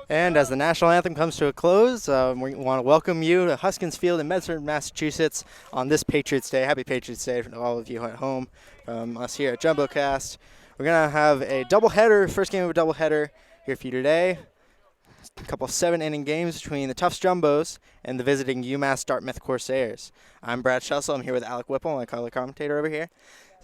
And as the national anthem comes to a close, we want to welcome you to Huskins Field in Medford, Massachusetts on this Patriots Day. Happy Patriots Day to all of you at home. Us here at JumboCast. We're going to have a doubleheader, first game of a doubleheader here for you today. A couple 7-inning games between the Tufts Jumbos and the visiting UMass Dartmouth Corsairs. I'm Brad Schussel. I'm here with Alec Whipple, my color commentator over here.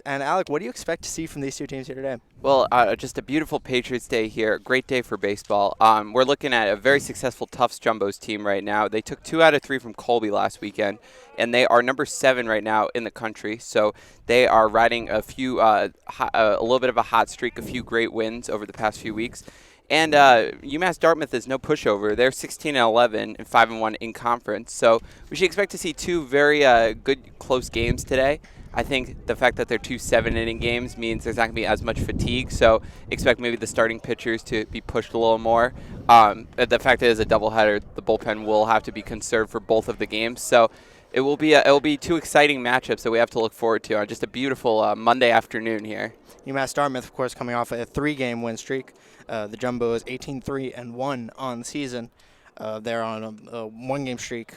And Alec, what do you expect to see from these two teams here today? Well, just a beautiful Patriots Day here. Great day for baseball. We're looking at a very successful Tufts Jumbos team right now. They took 2 out of 3 from Colby last weekend, and they are number 7 right now in the country. So they are riding a little bit of a hot streak, a few great wins over the past few weeks. And UMass Dartmouth is no pushover. They're 16-11 and 5-1 in conference. So we should expect to see 2 very good, close games today. I think the fact that they're 2 7-inning games means there's not going to be as much fatigue, so expect maybe the starting pitchers to be pushed a little more. The fact that it is a doubleheader, the bullpen will have to be conserved for both of the games, so it will be 2 exciting matchups that we have to look forward to on just a beautiful Monday afternoon here. UMass Dartmouth, of course, coming off a 3-game win streak. The Jumbos 18-3-1 on the season. They're on a 1-game streak,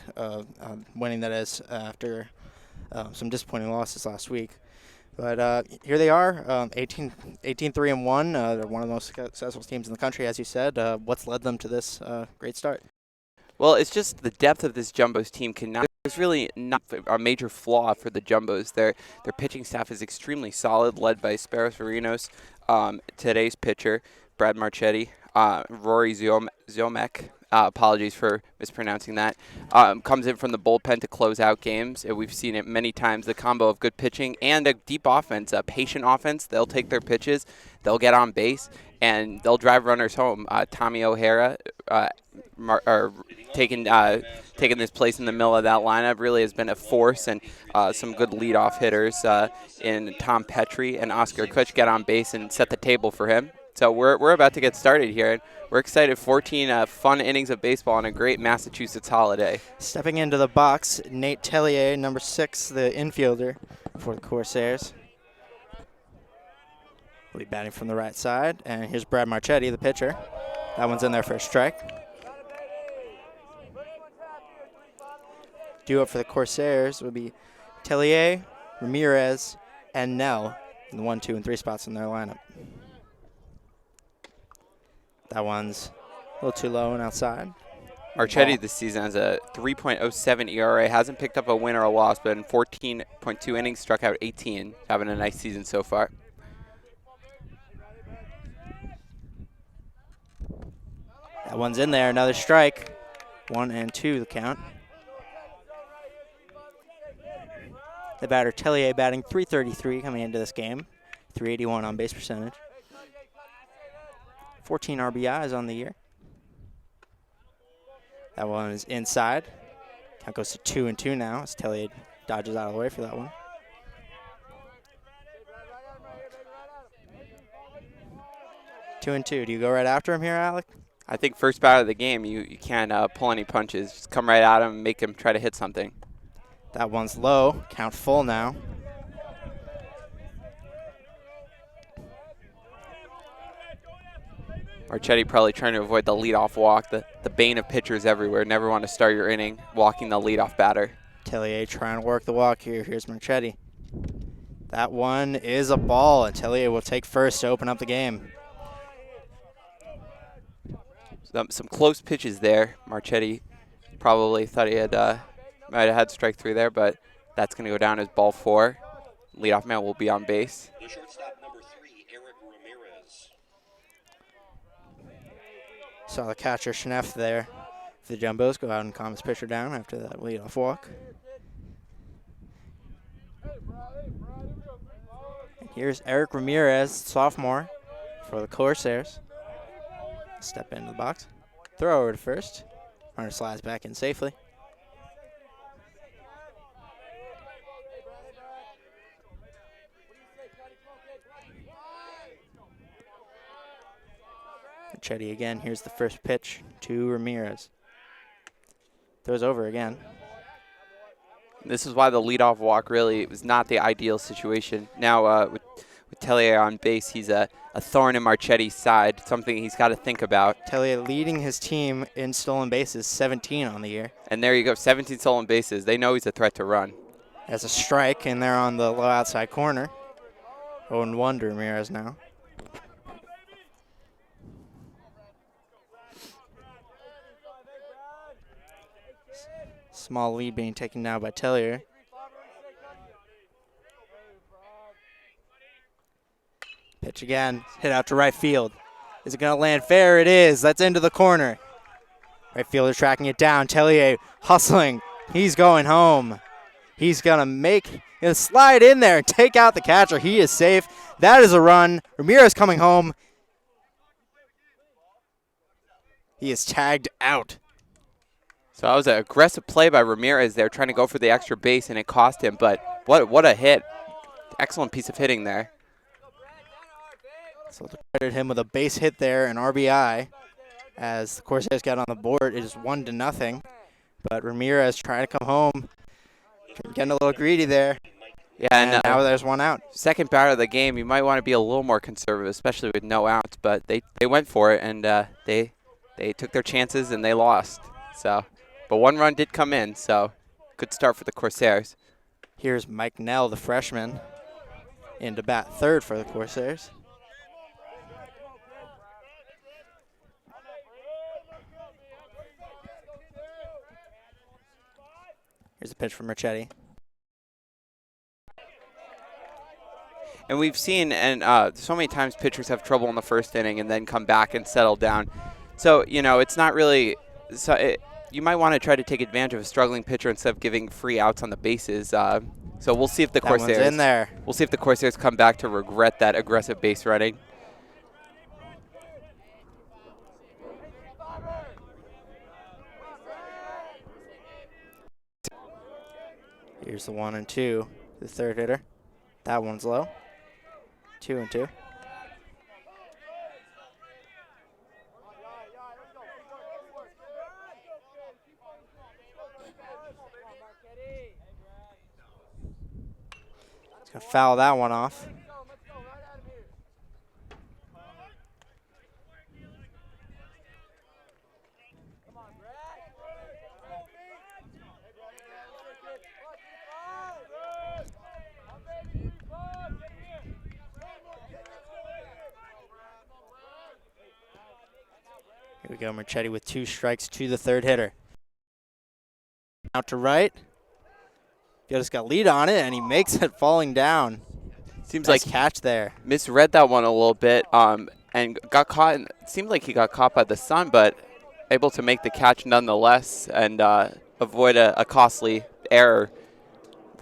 winning that is after some disappointing losses last week. But here they are, 18-3-1. They're one of the most successful teams in the country, as you said. What's led them to this great start? Well, it's just the depth of this Jumbos team cannot. There's really not a major flaw for the Jumbos. Their pitching staff is extremely solid, led by Sparos Varinos, today's pitcher, Brad Marchetti, Rory Ziomek. Apologies for mispronouncing that. Comes in from the bullpen to close out games. We've seen it many times, the combo of good pitching and a deep offense, a patient offense. They'll take their pitches, they'll get on base, and they'll drive runners home. Tommy O'Hara taking this place in the middle of that lineup really has been a force, and some good leadoff hitters in Tom Petrie and Oscar Kutch get on base and set the table for him. So we're about to get started here. We're excited. 14 fun innings of baseball on a great Massachusetts holiday. Stepping into the box, Nate Tellier, number 6, the infielder for the Corsairs. Will be batting from the right side. And here's Brad Marchetti, the pitcher. That one's in there for a strike. Due up for the Corsairs would be Tellier, Ramirez, and Nell in the 1, 2, and 3 spots in their lineup. That one's a little too low and outside. Marchetti this season has a 3.07 ERA, hasn't picked up a win or a loss, but in 14.2 innings, struck out 18, having a nice season so far. That one's in there, another strike. 1 and 2 the count. The batter Tellier batting .333 coming into this game, .381 on base percentage. 14 RBIs on the year. That one is inside. Count goes to 2 and 2 now as Tellier dodges out of the way for that one. Two and 2. Do you go right after him here, Alec? I think first bat of the game, you can't pull any punches. Just come right at him and make him try to hit something. That one's low. Count full now. Marchetti probably trying to avoid the leadoff walk, the bane of pitchers everywhere. Never want to start your inning walking the leadoff batter. Tellier trying to work the walk here. Here's Marchetti. That one is a ball, and Tellier will take first to open up the game. Some close pitches there. Marchetti probably thought he might have had strike 3 there, but that's going to go down as ball 4. Leadoff man will be on base. The shortstop, number 3, Eric Ramirez. Saw the catcher Schneff there. The Jumbos go out and calm his pitcher down after that leadoff walk. And here's Eric Ramirez, sophomore, for the Corsairs. Step into the box. Throw over to first. Runner slides back in safely. Chetty again. Here's the first pitch to Ramirez. Throws over again. This is why the leadoff walk really was not the ideal situation. Now with Tellier on base, he's a thorn in Marchetti's side, something he's got to think about. Tellier leading his team in stolen bases, 17 on the year. And there you go, 17 stolen bases. They know he's a threat to run. As a strike, and they're on the low outside corner. 0-1 to Ramirez now. Small lead being taken now by Tellier. Pitch again, hit out to right field. Is it going to land fair? It is. That's into the corner. Right fielder tracking it down. Tellier hustling. He's going home. He's going to slide in there and take out the catcher. He is safe. That is a run. Ramirez coming home. He is tagged out. So that was an aggressive play by Ramirez there, trying to go for the extra base, and it cost him. But what a hit. Excellent piece of hitting there. So to credit him with a base hit there, an RBI. As the Corsairs got on the board, it is 1-0. But Ramirez trying to come home. Getting a little greedy there. Yeah, and now there's one out. Second batter of the game, you might want to be a little more conservative, especially with no outs. But they went for it, and they took their chances, and they lost. So, but one run did come in, so good start for the Corsairs. Here's Mike Nell, the freshman, in to bat third for the Corsairs. Here's a pitch from Marchetti. And we've seen, so many times pitchers have trouble in the first inning and then come back and settle down. So, it's not really you might want to try to take advantage of a struggling pitcher instead of giving free outs on the bases. So we'll see if the Corsairs in there. We'll see if the Corsairs come back to regret that aggressive base running. Here's the 1-2, the third hitter. That one's low. 2-2. He's going to foul that one off. Here we go, Marchetti with 2 strikes to the third hitter. Out to right. Just got lead on it, and he makes it falling down. Seems nice like catch there. Misread that one a little bit, and got caught. It seemed like he got caught by the sun, but able to make the catch nonetheless and avoid a costly error.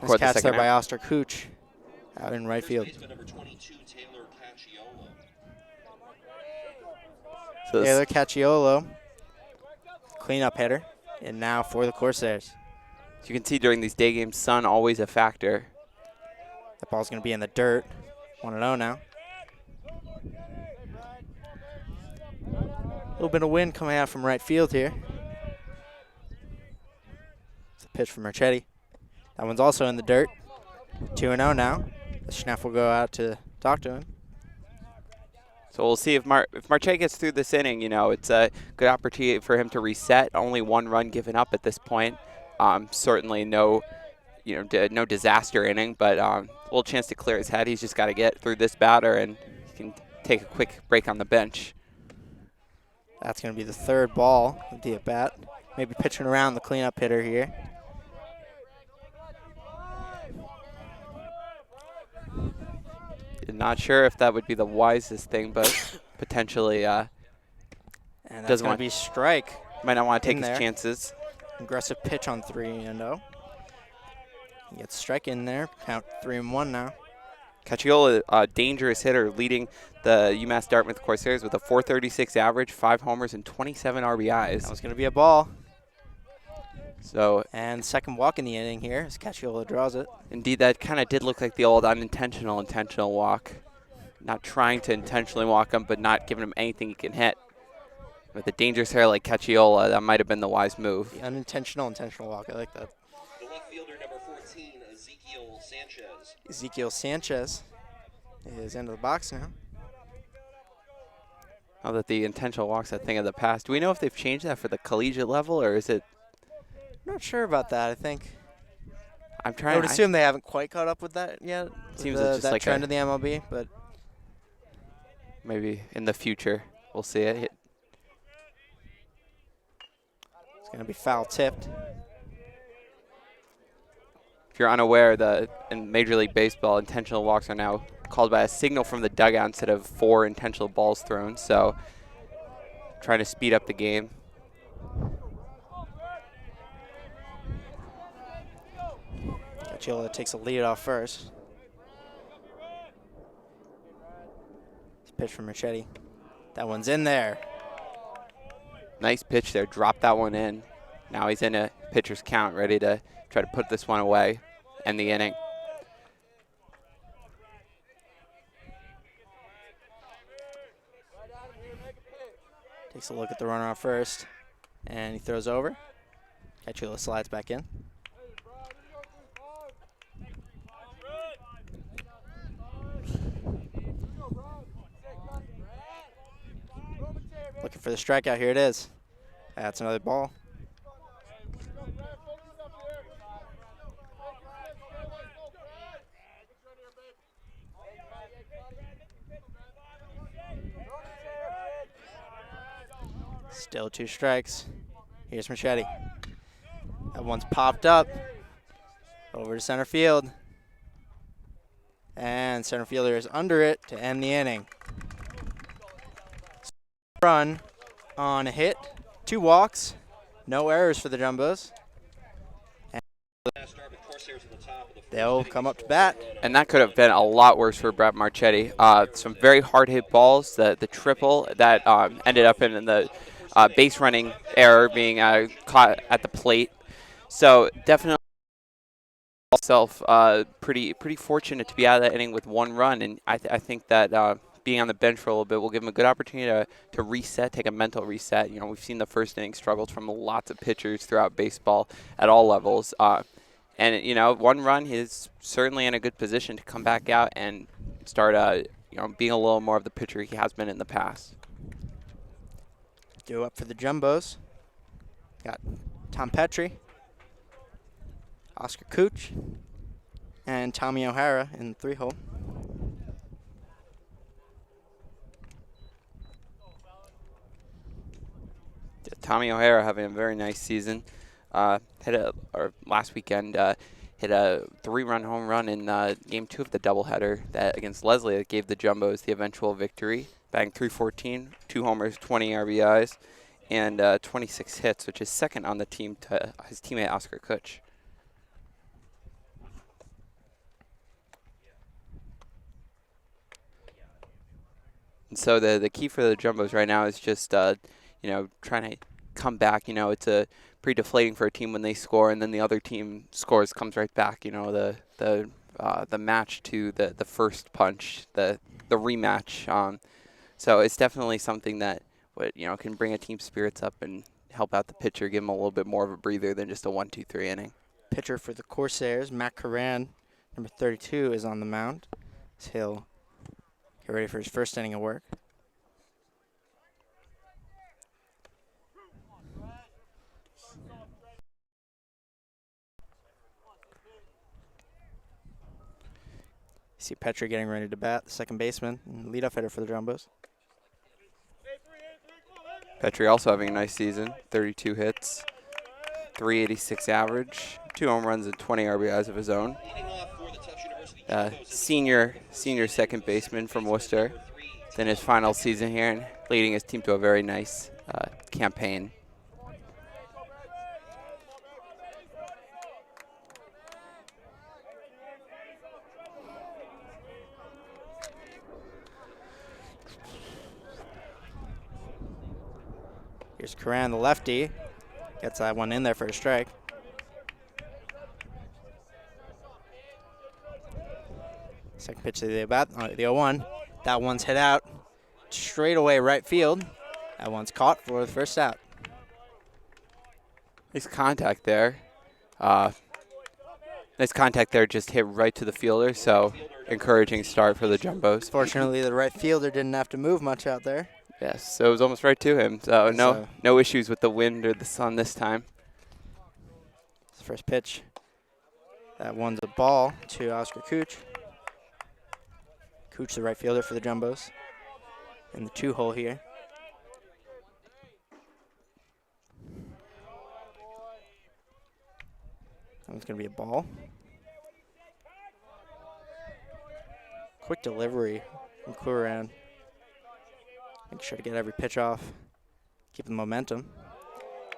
Nice catch there by Oster Cooch out in right field. So Taylor Cacciolo, cleanup hitter, and now for the Corsairs. As you can see during these day games, sun always a factor. That ball's going to be in the dirt. 1-0 now. A little bit of wind coming out from right field here. It's a pitch from Marchetti. That one's also in the dirt. 2-0 now. The Schneff will go out to talk to him. So we'll see if Marchetti gets through this inning. It's a good opportunity for him to reset. Only 1 run given up at this point. Certainly no disaster inning, but a little chance to clear his head. He's just got to get through this batter, and he can take a quick break on the bench. That's going to be the third ball of the at-bat. Maybe pitching around the cleanup hitter here. Not sure if that would be the wisest thing, but potentially and that's going to be strike. Might not want to take his chances. Aggressive pitch on 3-0. He gets strike in there. Count 3-1 now. Cacciolo, a dangerous hitter, leading the UMass Dartmouth Corsairs with a .436 average, 5 homers, and 27 RBIs. That was going to be a ball. So, and second walk in the inning here as Cacciolo draws it. Indeed, that kind of did look like the old intentional walk. Not trying to intentionally walk him, but not giving him anything he can hit. With a dangerous hitter like Cacciolo, that might have been the wise move. The intentional walk. I like that. The left fielder, number 14, Ezekiel Sanchez. Ezekiel Sanchez is into the box now. Now that the intentional walk's a thing of the past, do we know if they've changed that for the collegiate level, or is it? Not sure about that. I think I'm I trying. would assume they haven't quite caught up with that yet. Seems with, it's just that like trend in the MLB, but maybe in the future we'll see it. it's going to be foul tipped. If you're unaware, in Major League Baseball, intentional walks are now called by a signal from the dugout instead of 4 intentional balls thrown. So, trying to speed up the game. Gachilla takes a lead off first. It's pitch from Machete. That one's in there. Nice pitch there. Dropped that one in. Now he's in a pitcher's count, ready to try to put this one away, end the inning. Takes a look at the runner on first, and he throws over. Gachilla slides back in. Looking for the strikeout. Here it is. That's another ball. Still 2 strikes. Here's Machete. That one's popped up. Over to center field. And center fielder is under it to end the inning. Run on a hit. 2 walks. No errors for the Jumbos. And they'll come up to bat. And that could have been a lot worse for Brett Marchetti. Some very hard hit balls. The triple that ended up in the base running error being caught at the plate. So definitely myself pretty fortunate to be out of that inning with 1 run. And I think that being on the bench for a little bit will give him a good opportunity to reset, take a mental reset. You know, we've seen the first inning struggles from lots of pitchers throughout baseball at all levels. And, you know, 1 run, he's certainly in a good position to come back out and start, being a little more of the pitcher he has been in the past. Due up for the Jumbos. Got Tom Petrie, Oscar Cooch, and Tommy O'Hara in the 3-hole. Tommy O'Hara having a very nice season. Last weekend hit a 3-run home run in Game 2 of the doubleheader against Leslie that gave the Jumbos the eventual victory. Batting .314, 2 homers, 20 RBIs, and 26 hits, which is second on the team to his teammate Oscar Kutch. And so the key for the Jumbos right now is just trying to come back. You know, it's pretty deflating for a team when they score and then the other team scores, comes right back. You know, the match to the first punch, the rematch. So it's definitely something that can bring a team's spirits up and help out the pitcher, give him a little bit more of a breather than just a 1-2-3 inning. Pitcher for the Corsairs, Matt Coran, number 32, is on the mound. So he'll get ready for his first inning of work. See Petrie getting ready to bat, the second baseman, and leadoff hitter for the Jumbos. Petrie also having a nice season, 32 hits, 386 average, 2 home runs and 20 RBIs of his own. Senior second baseman from Worcester. It's in his final season here and leading his team to a very nice campaign. Here's Coran, the lefty. Gets that one in there for a strike. Second pitch to the bat, the 0-1. That one's hit out straight away right field. That one's caught for the first out. Nice contact there. Just hit right to the fielder. So encouraging start for the Jumbos. Fortunately, the right fielder didn't have to move much out there. Yes, so it was almost right to him. So no issues with the wind or the sun this time. First pitch. That one's a ball to Oscar Cooch. Cooch, the right fielder for the Jumbos, in the 2-hole here. That one's going to be a ball. Quick delivery from Kluran. Make sure to get every pitch off. Keep the momentum.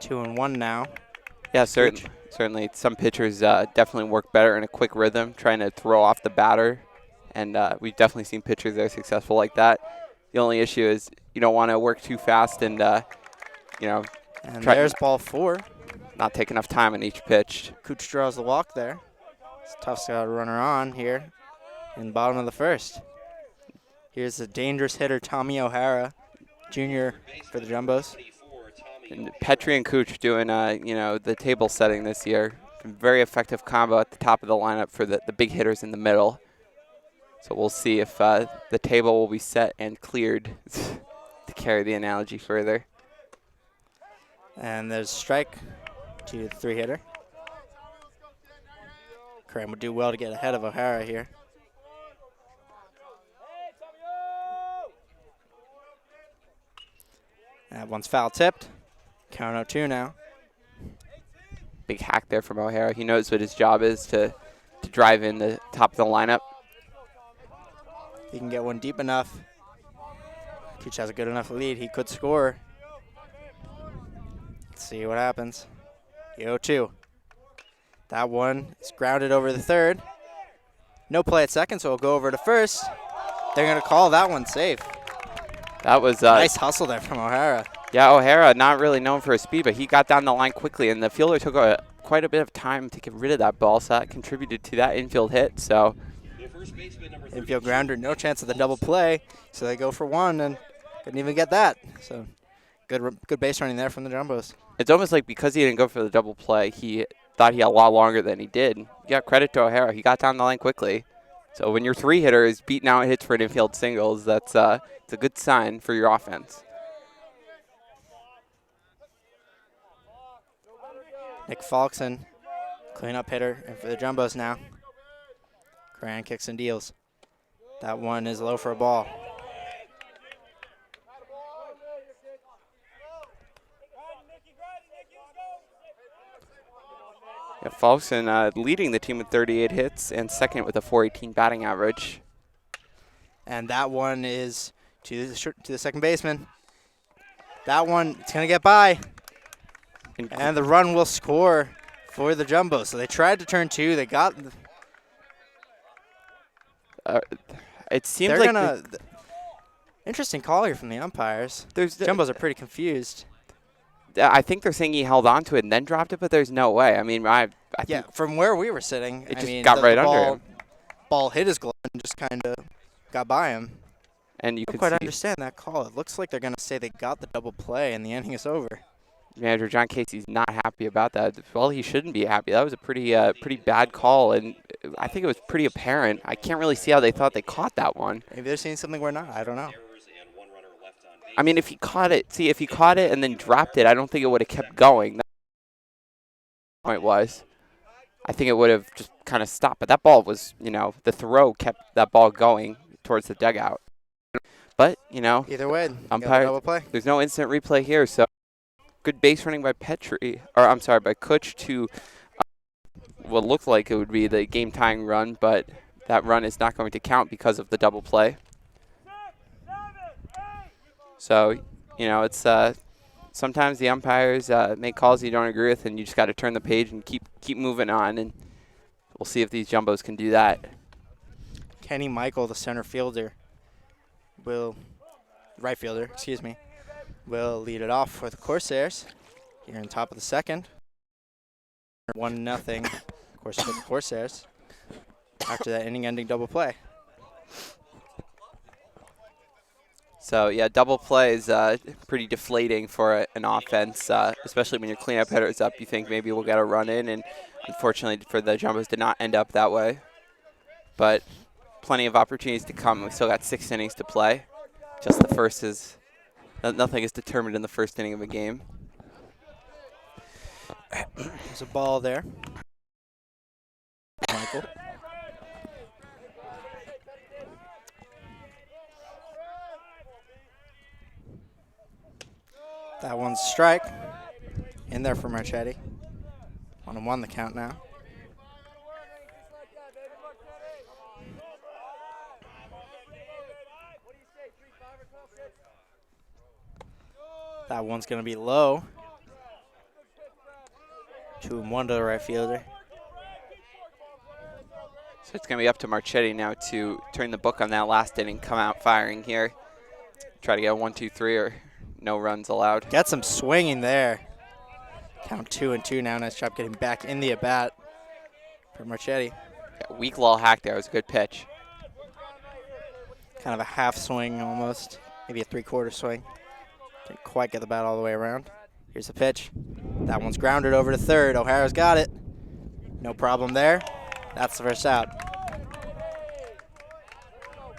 2-1 now. Yeah, certainly. Some pitchers definitely work better in a quick rhythm, trying to throw off the batter. And we've definitely seen pitchers that are successful like that. The only issue is you don't want to work too fast and, And there's ball 4. Not take enough time on each pitch. Cooch draws the walk there. Tufts got a runner on here in the bottom of the first. Here's the dangerous hitter, Tommy O'Hara, Jr. for the Jumbos. And Petrie and Cooch doing, the table setting this year. Very effective combo at the top of the lineup for the big hitters in the middle. So we'll see if the table will be set and cleared to carry the analogy further. And there's a strike to the 3-hitter. Cram would do well to get ahead of O'Hara here. That one's foul tipped. Count 0-2 now. Big hack there from O'Hara. He knows what his job is to drive in the top of the lineup. If he can get one deep enough, Cooch has a good enough lead. He could score. Let's see what happens. 0-2. That one is grounded over the third. No play at second, so we'll go over to first. They're going to call that one safe. That was nice hustle there from O'Hara. Yeah, O'Hara, not really known for his speed, but he got down the line quickly, and the fielder took quite a bit of time to get rid of that ball, so that contributed to that infield hit. So infield grounder, no chance of the double play, so they go for one and couldn't even get that. So good base running there from the Jumbos. It's almost like because he didn't go for the double play, he thought he had a lot longer than he did. Yeah, credit to O'Hara. He got down the line quickly. So when your 3-hitter is beating out hits for an infield singles, that's it's a good sign for your offense. Nick Falkson, cleanup hitter, and for the Jumbos now. Cran kicks and deals. That one is low for a ball. Yeah, Falkson leading the team with 38 hits and second with a .418 batting average. And that one is to the second baseman. That one, it's going to get by. And the run will score for the Jumbos. So they tried to turn 2. They got. It seems like interesting call here from the umpires. Jumbos are pretty confused. I think they're saying he held on to it and then dropped it, but there's no way. I mean, I think from where we were sitting, it just got right under him. Ball hit his glove and just kind of got by him. And you I don't quite understand that call. It looks like they're going to say they got the double play and the inning is over. Manager John Casey's not happy about that. Well, he shouldn't be happy. That was a pretty bad call, and I think it was pretty apparent. I can't really see how they thought they caught that one. Maybe they're seeing something we're not. I don't know. I mean, if he caught it and then dropped it, I don't think it would have kept going. That's what the point was. I think it would have just kind of stopped. But that ball was, the throw kept that ball going towards the dugout. But, either way, umpire, double play. There's no instant replay here, so good base running by by Cooch to what looked like it would be the game-tying run, but that run is not going to count because of the double play. So, it's sometimes the umpires make calls you don't agree with, and you just got to turn the page and keep moving on, and we'll see if these Jumbos can do that. Kenny Michael, the center fielder, right fielder, will lead it off for the Corsairs here in top of the second. 1-0, of course, for the Corsairs after that inning-ending double play. So, yeah, double play is pretty deflating for an offense, especially when your cleanup hitter's up. You think maybe we'll get a run in, and unfortunately for the Jumbos did not end up that way. But plenty of opportunities to come. We still got 6 innings to play. Just the first is nothing is determined in the first inning of a game. There's a ball there. Michael. That one's a strike. In there for Marchetti. 1-1 the count now. That one's going to be low. 2-1 to the right fielder. So it's going to be up to Marchetti now to turn the book on that last inning, come out firing here. Try to get a 1-2-3 or no runs allowed. Got some swinging there. Count 2-2 now. Nice job getting back in the at-bat for Marchetti. Yeah, weak little hack there. It was a good pitch. Kind of a half swing almost. Maybe a 3/4 swing. Didn't quite get the bat all the way around. Here's the pitch. That one's grounded over to third. O'Hara's got it. No problem there. That's the first out.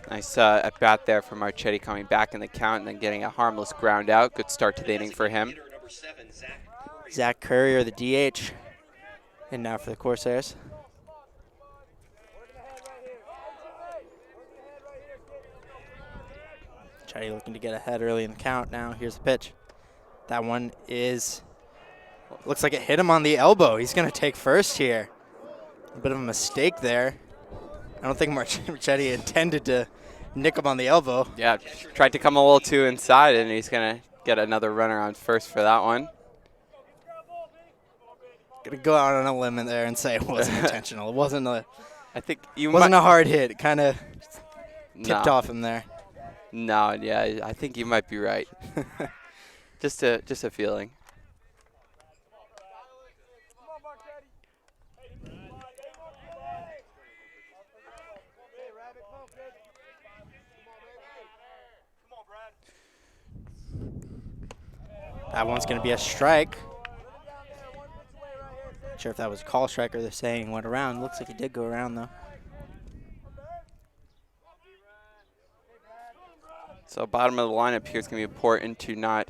Nice at-bat there for Marchetti coming back in the count and then getting a harmless ground out. Good start to the inning for him. Zach Currier, the DH. And now for the Corsairs. Marchetti looking to get ahead early in the count now. Here's the pitch. That one is, looks like it hit him on the elbow. He's going to take first here. A bit of a mistake there. I don't think Marchetti intended to nick him on the elbow. Yeah, tried to come a little too inside, and he's going to get another runner on first for that one. Going to go out on a limb in there and say it wasn't intentional. It wasn't a, I think you wasn't a hard hit. It kind of tipped No. off him there. No, yeah, I think you might be right. Just a feeling. That one's going to be a strike. Not sure if that was a call strike or they're saying went around. Looks like he did go around, though. So bottom of the lineup here is going to be important to not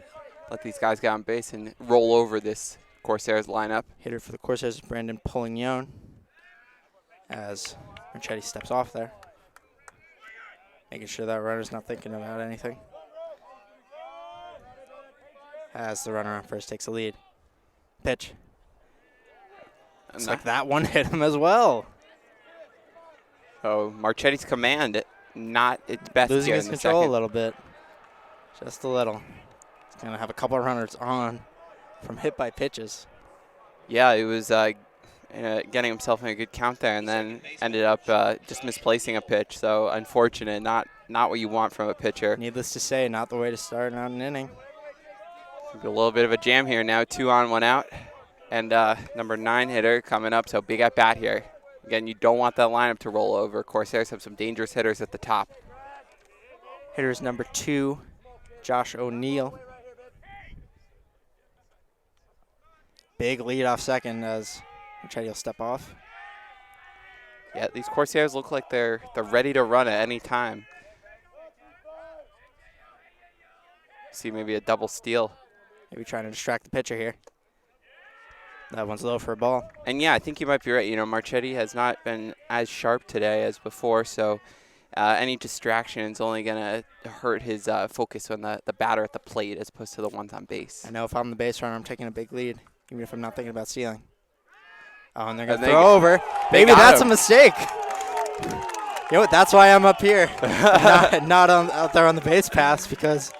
let these guys get on base and roll over this Corsairs lineup. Hitter for the Corsairs is Brandon Pullignon as Marchetti steps off there. Making sure that runner's not thinking about anything. As the runner on first takes the lead. Pitch. Looks like that one hit him as well. So Marchetti's command, not its best Losing here his in the control second. a little bit. Just a little. He's going to have a couple of runners on from hit by pitches. Yeah, he was getting himself in a good count there and then ended up just misplacing a pitch. So unfortunate, not what you want from a pitcher. Needless to say, not the way to start out an inning. A little bit of a jam here now, 2 on, 1 out. And number 9 hitter coming up, so big at bat here. Again, you don't want that lineup to roll over. Corsairs have some dangerous hitters at the top. Hitters number 2, Josh O'Neill. Big lead off second as Marchetti will step off. Yeah, these Corsairs look like they're ready to run at any time. See maybe a double steal. Maybe trying to distract the pitcher here. That one's low for a ball. And yeah, I think you might be right. You know, Marchetti has not been as sharp today as before, so any distraction is only going to hurt his focus on the batter at the plate as opposed to the ones on base. I know if I'm the base runner, I'm taking a big lead, even if I'm not thinking about stealing. Oh, and they're going to throw over. Maybe that's a mistake. You know what? That's why I'm up here, not out there on the base pass, because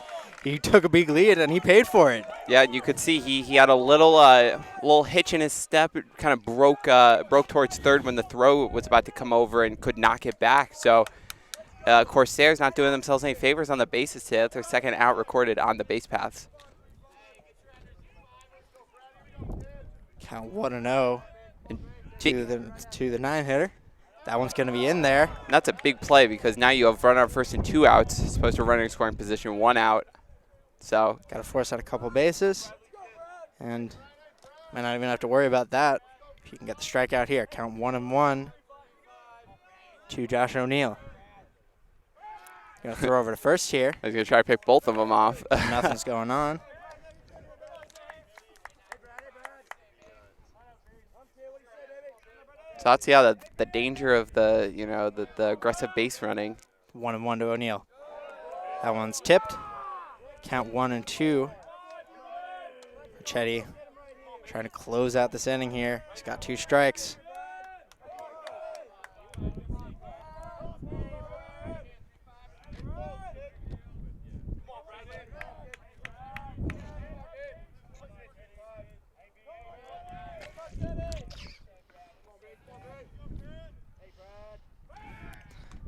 he took a big lead and he paid for it. Yeah, you could see he had a little hitch in his step. It kind of broke towards third when the throw was about to come over and could knock it back. So Corsairs not doing themselves any favors on the bases today. That's their second out recorded on the base paths. Count 1-0 to the 9 hitter. That one's going to be in there. And that's a big play because now you have runner on first and 2 outs as opposed to runner in scoring position, 1 out. So got to force out a couple bases, and might not even have to worry about that if you can get the strikeout here. Count 1-1 to Josh O'Neill. Going to throw over to first here. He's going to try to pick both of them off. Nothing's going on. So that's, yeah, the danger of the, the aggressive base running. 1-1 to O'Neill. That one's tipped. Count 1 and 2. Chetty trying to close out this inning here. He's got 2 strikes.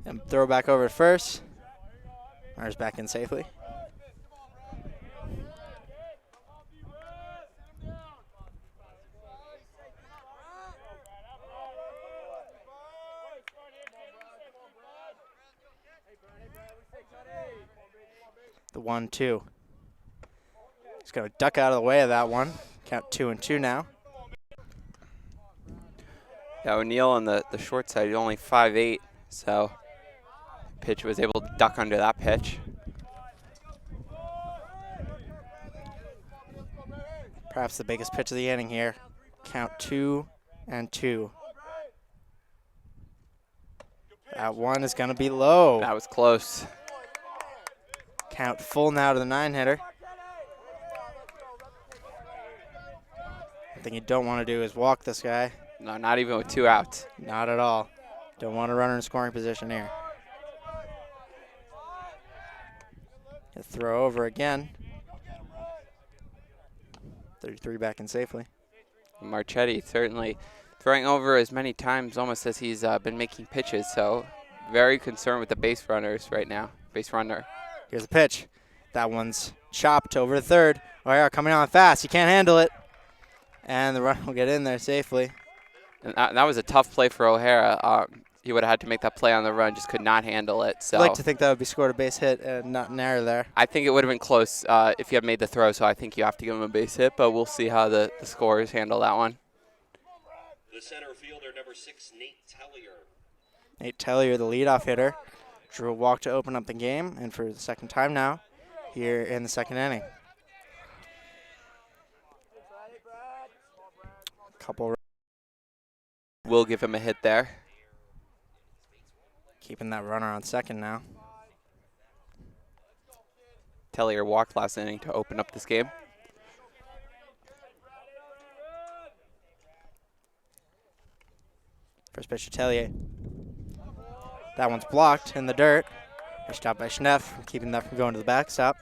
And throw back over to first. Myers back in safely. The 1-2. He's going to duck out of the way of that one. Count 2 and 2 now. Yeah, O'Neill on the short side, he's only 5'8", so pitch was able to duck under that pitch. Perhaps the biggest pitch of the inning here. Count 2 and 2. That one is going to be low. That was close. Count full now to the 9-hitter. One thing you don't want to do is walk this guy. No, not even with 2 outs. Not at all. Don't want a runner in scoring position here. Throw over again. 33 back in safely. Marchetti certainly throwing over as many times almost as he's been making pitches, so very concerned with the base runners right now. Base runner. Here's the pitch. That one's chopped over to third. Oh yeah, coming on fast. He can't handle it. And the run will get in there safely. And that was a tough play for O'Hara. He would have had to make that play on the run, just could not handle it. So I'd like to think that would be scored a base hit and not an error there. I think it would have been close if you had made the throw, so I think you have to give him a base hit, but we'll see how the scorers handle that one. The center fielder, number 6, Nate Tellier. Nate Tellier, the leadoff hitter, drew a walk to open up the game, and for the second time now, here in the second inning. Couple. We'll give him a hit there. Keeping that runner on second now. Tellier walked last inning to open up this game. First pitch to Tellier. That one's blocked in the dirt. Nice job by Schneff, keeping that from going to the backstop.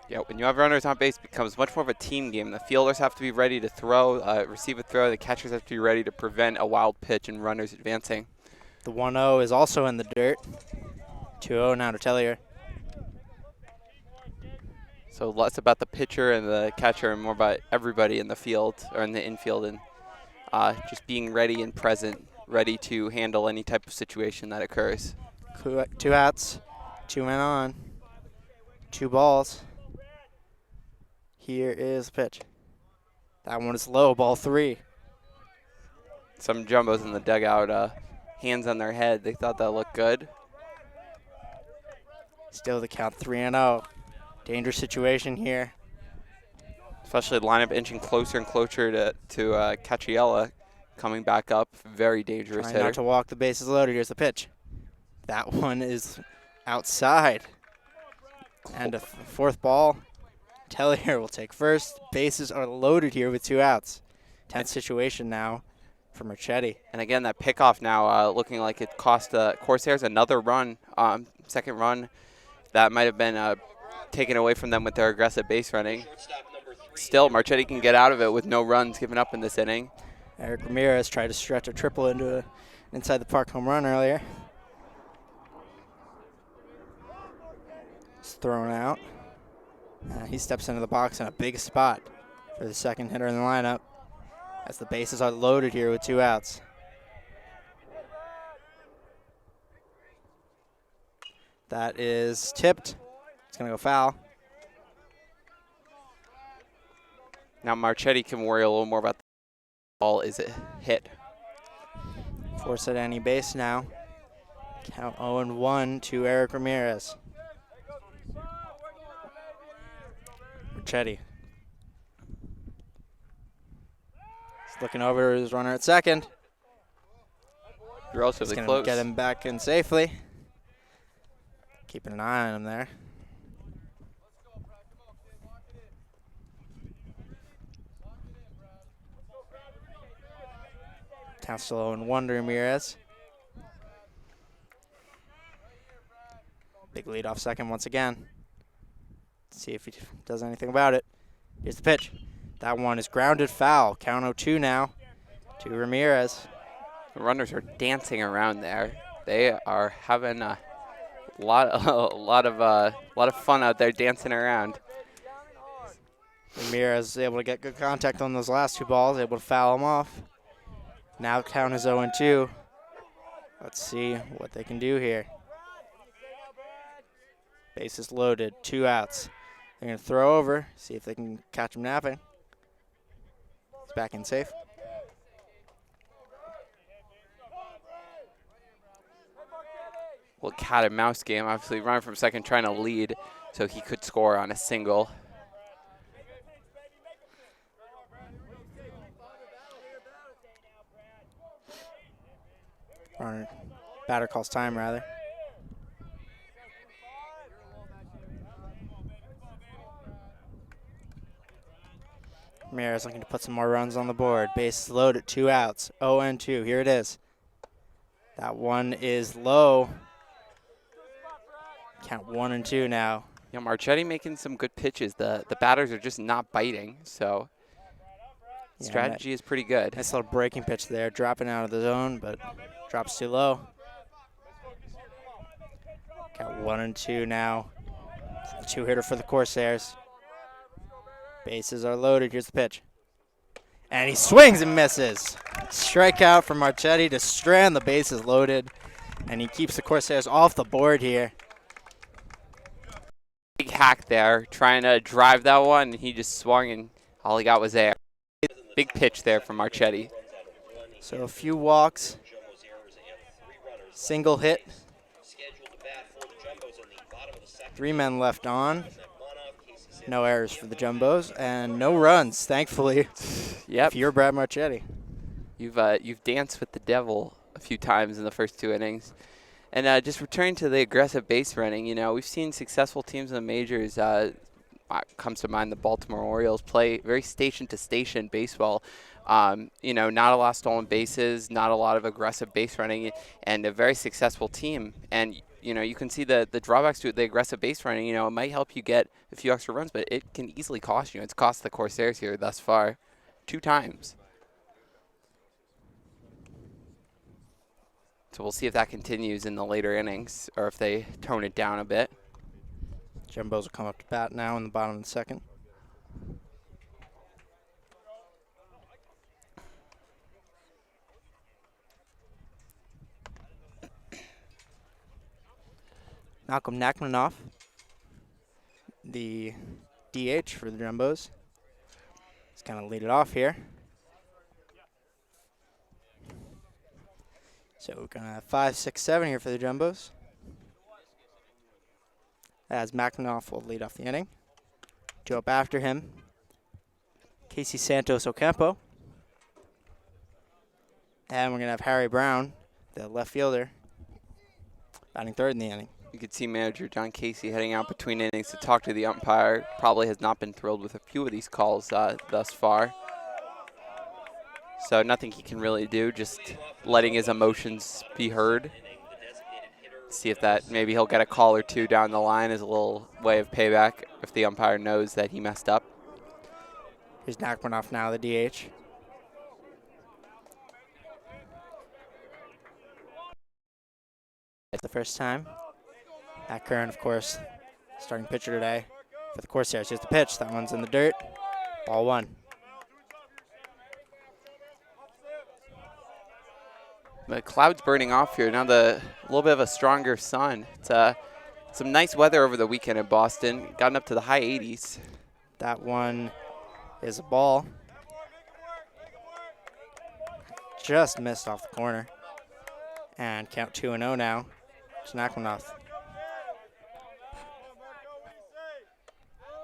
Yeah, when you have runners on base, it becomes much more of a team game. The fielders have to be ready to throw, receive a throw. The catchers have to be ready to prevent a wild pitch and runners advancing. The 1-0 is also in the dirt. 2-0 now to Tellier. So less about the pitcher and the catcher and more about everybody in the field or in the infield and just being ready and present, ready to handle any type of situation that occurs. 2 outs, 2 men on, 2 balls. Here is the pitch. That one is low, ball 3. Some jumbos in the dugout, hands on their head. They thought that looked good. Still the count 3-0. Dangerous situation here. Especially the lineup inching closer and closer to Cacciella coming back up. Very dangerous Trying hitter. not to walk, the bases loaded. Here's the pitch. That one is outside. And a 4th ball. Tellier will take first. Bases are loaded here with 2 outs. Tense situation now for Marchetti. And again, that pickoff now looking like it cost Corsairs another run, second run. That might have been taken away from them with their aggressive base running. Still, Marchetti can get out of it with no runs given up in this inning. Eric Ramirez tried to stretch a triple into an inside the park home run earlier. It's thrown out. He steps into the box in a big spot for the second hitter in the lineup as the bases are loaded here with 2 outs. That is tipped. It's going to go foul. Now Marchetti can worry a little more about ball is a hit. Force at any base now. Count 0-1 to Eric Ramirez. Marchetti. He's looking over his runner at second. Relatively He's close. gonna get him back in safely. Keeping an eye on him there. Count still 0-1 to Ramirez. Big lead off second once again. See if he does anything about it. Here's the pitch. That one is grounded foul. Count 0-2 now to Ramirez. The runners are dancing around there. They are having a lot of fun out there dancing around. Ramirez is able to get good contact on those last two balls, able to foul them off. Now count is 0-2. Let's see what they can do here. Bases loaded, 2 outs. They're going to throw over, see if they can catch him napping. He's back in safe. Well, cat and mouse game. Obviously, running from second, trying to lead, so he could score on a single. Or batter calls time, rather. Ramirez looking to put some more runs on the board. Bases loaded, 2 outs. 0-2. Here it is. That one is low. Count 1-2 now. Yeah, Marchetti making some good pitches. The batters are just not biting, so Yeah, strategy is pretty good. Nice little breaking pitch there, dropping out of the zone, but drops too low. Count 1-2 now. The 2-hitter for the Corsairs. Bases are loaded. Here's the pitch. And he swings and misses. Strikeout from Marchetti to strand the bases loaded. And he keeps the Corsairs off the board here. Big hack there, trying to drive that one, and he just swung, and all he got was air. Big pitch there from Marchetti. So a few walks. Single hit. 3 men left on. No errors for the Jumbos, and no runs, thankfully. Yep. If you're Brad Marchetti. You've danced with the devil a few times in the first 2 innings. And just returning to the aggressive base running, you know, we've seen successful teams in the majors. Comes to mind the Baltimore Orioles play very station-to-station baseball. You know, not a lot of stolen bases, not a lot of aggressive base running, and a very successful team. And you know, you can see the drawbacks to it, the aggressive base running. You know, it might help you get a few extra runs, but it can easily cost you. It's cost the Corsairs here thus far 2 times. So we'll see if that continues in the later innings or if they tone it down a bit. Jumbos will come up to bat now in the bottom of the second. Malcolm Nachmanoff, the DH for the Jumbos. He's going to lead it off here. So we're going to have 5, 6, 7 here for the Jumbos. As Macmanoff will lead off the inning. 2 up after him. Casey Santos Ocampo. And we're going to have Harry Brown, the left fielder, batting third in the inning. You could see manager John Casey heading out between innings to talk to the umpire. Probably has not been thrilled with a few of these calls thus far. So nothing he can really do, just letting his emotions be heard. See if that, maybe he'll get a call or 2 down the line as a little way of payback if the umpire knows that he messed up. Here's Nachmanoff now, the DH. It's the first time. Matt Curran, of course, starting pitcher today for the Corsairs. Here's the pitch. That one's in the dirt. Ball 1. The clouds burning off here. Now a little bit of a stronger sun. It's some nice weather over the weekend in Boston. Gotten up to the high 80s. That one is a ball. just missed off the corner. And count 2-0 now to Nakmanoff.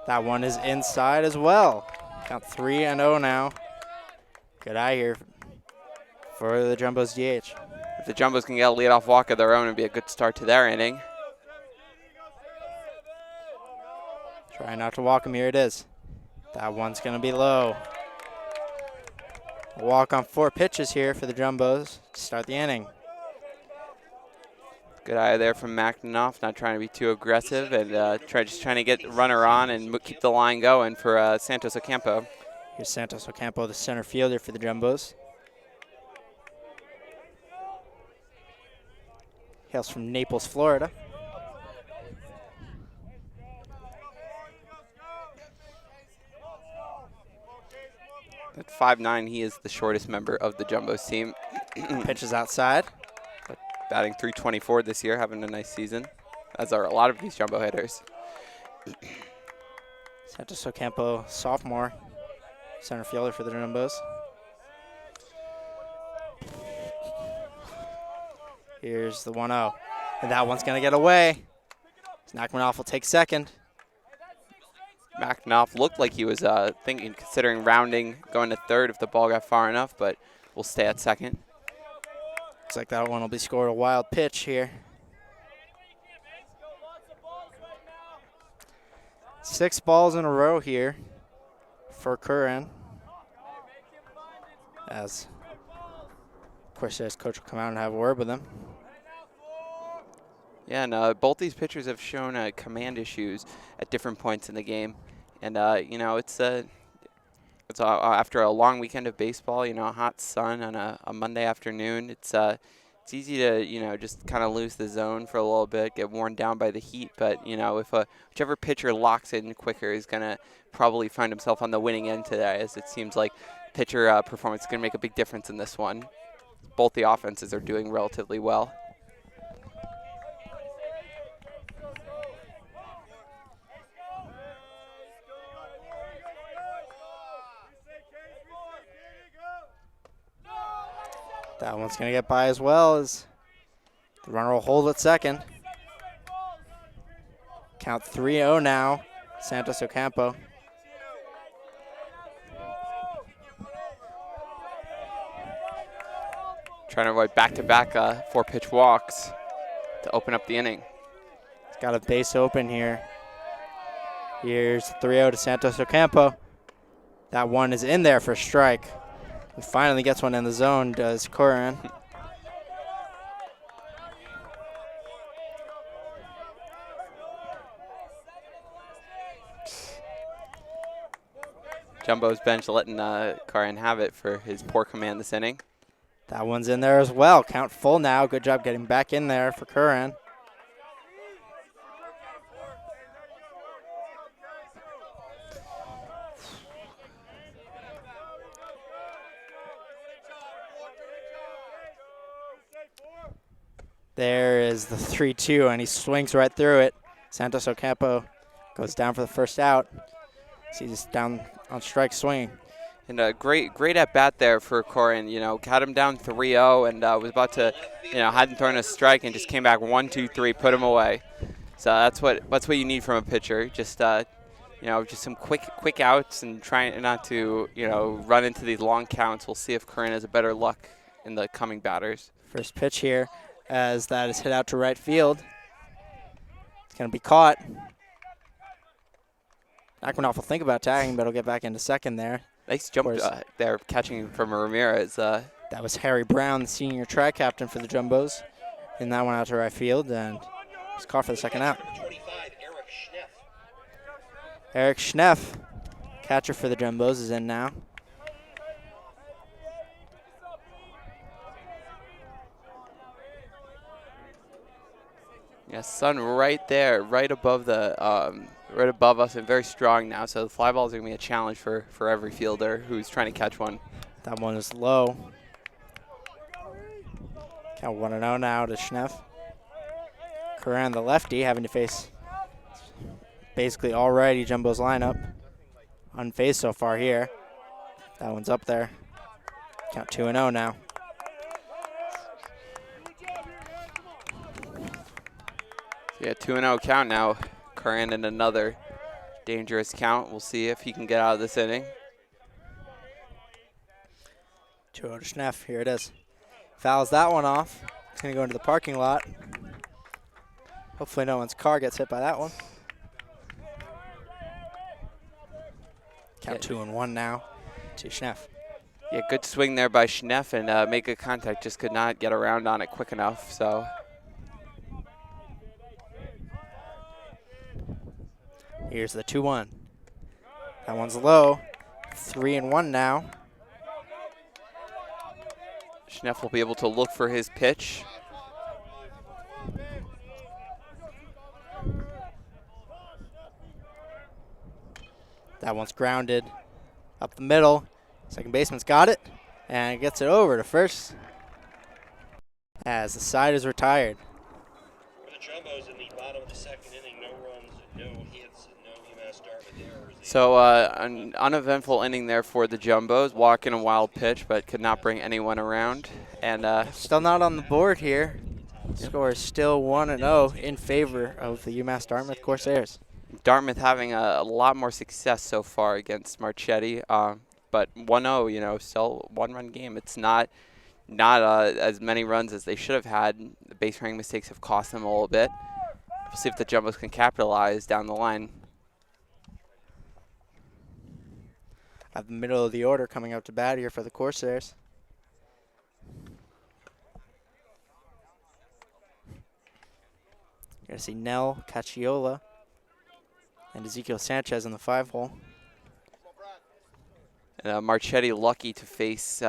That one is inside as well. Count 3-0 now. Good eye here for the Jumbos DH. If the Jumbos can get a leadoff walk of their own, it'd be a good start to their inning. Try not to walk him. Here it is. That one's going to be low. A walk on 4 pitches here for the Jumbos to start the inning. Good eye there from Macnoff, not trying to be too aggressive and just trying to get the runner on and keep the line going for Santos Ocampo. Here's Santos Ocampo, the center fielder for the Jumbos. Hails from Naples, Florida. At 5'9", he is the shortest member of the Jumbos team. Pitches outside. But batting .324 this year, having a nice season, as are a lot of these Jumbo hitters. Santos Ocampo, sophomore, center fielder for the Jumbos. Here's the 1-0. And that one's going to get away. Nakmanoff will take second. Macnoff looked like he was considering rounding, going to third if the ball got far enough, but will stay at second. Looks like that one will be scored a wild pitch here. 6 balls in a row here for Curran. As Corsairs coach will come out and have a word with him. Yeah, and both these pitchers have shown command issues at different points in the game. And, it's after a long weekend of baseball, hot sun on a Monday afternoon. It's easy to, just kind of lose the zone for a little bit, get worn down by the heat. But, if whichever pitcher locks in quicker is going to probably find himself on the winning end today, as it seems like pitcher performance is going to make a big difference in this one. Both the offenses are doing relatively well. That one's going to get by as well as the runner will hold at second. Count 3-0 now, Santos Ocampo. Trying to avoid back-to-back 4-pitch walks to open up the inning. He's got a base open here. Here's 3-0 to Santos Ocampo. That one is in there for a strike. He finally gets one in the zone, does Curran. Jumbo's bench letting Curran have it for his poor command this inning. That one's in there as well. Count full now. Good job getting back in there for Curran. There is the 3-2, and he swings right through it. Santos Ocampo goes down for the first out. He's down on strike swinging. And a great at bat there for Curran. Got him down 3-0 and was about to, hadn't thrown a strike and just came back 1-2-3, put him away. So that's what you need from a pitcher. Just just some quick outs and trying not to run into these long counts. We'll see if Curran has a better luck in the coming batters. First pitch here, as that is hit out to right field. It's going to be caught. Nakmanoff will think about tagging, but he'll get back into second there. Nice jump there, catching from Ramirez. That was Harry Brown, the senior tri-captain for the Jumbos. And that one out to right field, and he's caught for the second out. 25, Eric Schneff, catcher for the Jumbos, is in now. Yeah, sun right there, right above us, and very strong now. So the fly balls are gonna be a challenge for every fielder who's trying to catch one. That one is low. Count 1-0 now to Schneff. Curran, the lefty, having to face basically already Jumbo's lineup. Unfazed so far here. That one's up there. Count 2-0 now. Yeah, 2-0 count now. Curran in another dangerous count. We'll see if he can get out of this inning. 2-0 to Schneff. Here it is. Fouls that one off. It's going to go into the parking lot. Hopefully no one's car gets hit by that one. Count 2-1 now to Schneff. Yeah, good swing there by Schneff and make good contact. Just could not get around on it quick enough. So here's the 2-1. That one's low. 3-1 now. Schneff will be able to look for his pitch. That one's grounded up the middle. Second baseman's got it and gets it over to first as the side is retired. For the Jumbos in the bottom of the second inning, no runs, no hits, and no UMass Dartmouth errors. So an uneventful inning there for the Jumbos. Walking a wild pitch, but could not bring anyone around. And still not on the board here. Score is still 1-0 in favor of the UMass Dartmouth Corsairs. Dartmouth having a lot more success so far against Marchetti, but 1-0, you know, still one-run game. It's not as many runs as they should have had. The base running mistakes have cost them a little bit. We'll see if the Jumbos can capitalize down the line. At the middle of the order coming up to bat here for the Corsairs. You're going to see Nell, Cacciola, and Ezekiel Sanchez in the 5-hole. Marchetti lucky to face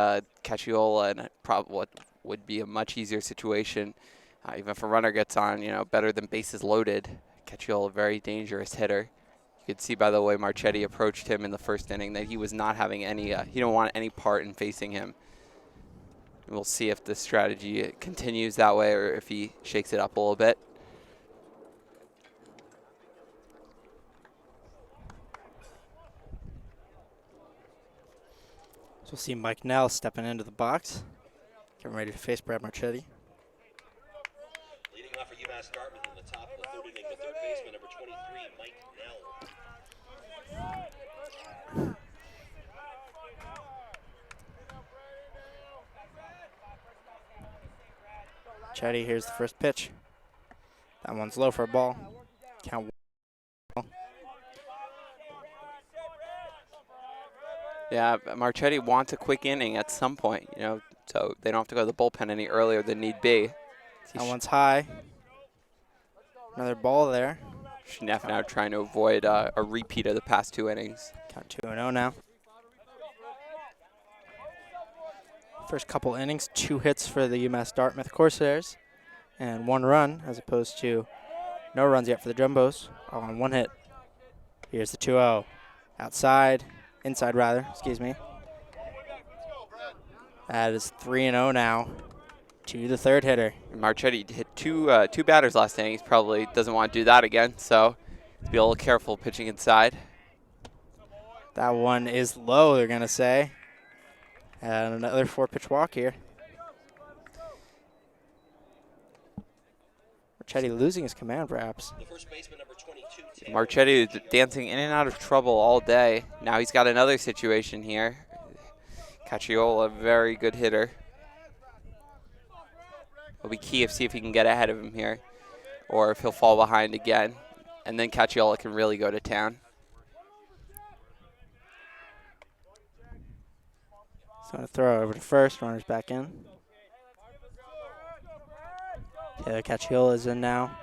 Cacciola in what would be a much easier situation. Even if a runner gets on, you know, better than bases loaded. Cacciola, a very dangerous hitter. You could see by the way Marchetti approached him in the first inning that he was not having any, he didn't want any part in facing him. And we'll see if the strategy continues that way or if he shakes it up a little bit. So we'll see Mike Nell stepping into the box, getting ready to face Brad Marchetti. Leading off for UMass Dartmouth in the top of the third inning, the third baseman, number 23, Mike Nell. Marchetti, here's the first pitch. That one's low for a ball. Count 1. Yeah, Marchetti wants a quick inning at some point, you know, so they don't have to go to the bullpen any earlier than need be. That one's high. Another ball there. Schneff now trying to avoid a repeat of the past 2 innings. Count 2-0 now. First couple innings, 2 hits for the UMass Dartmouth Corsairs, and 1 run, as opposed to no runs yet for the Jumbos, all on 1 hit. Here's the 2-0. Outside. Inside, rather, excuse me. That is 3-0 now to the third hitter. Marchetti hit two batters last inning. He probably doesn't want to do that again, so be a little careful pitching inside. That one is low, they're going to say. And another 4-pitch walk here. Marchetti losing his command, perhaps. The first baseman, number 22, Marchetti is dancing in and out of trouble all day. Now he's got another situation here. Cacciola, very good hitter. It'll be key to see if he can get ahead of him here or if he'll fall behind again. And then Cacciola can really go to town. So I'm going to throw it over to first. Runner's back in. Taylor Cacciola is in now.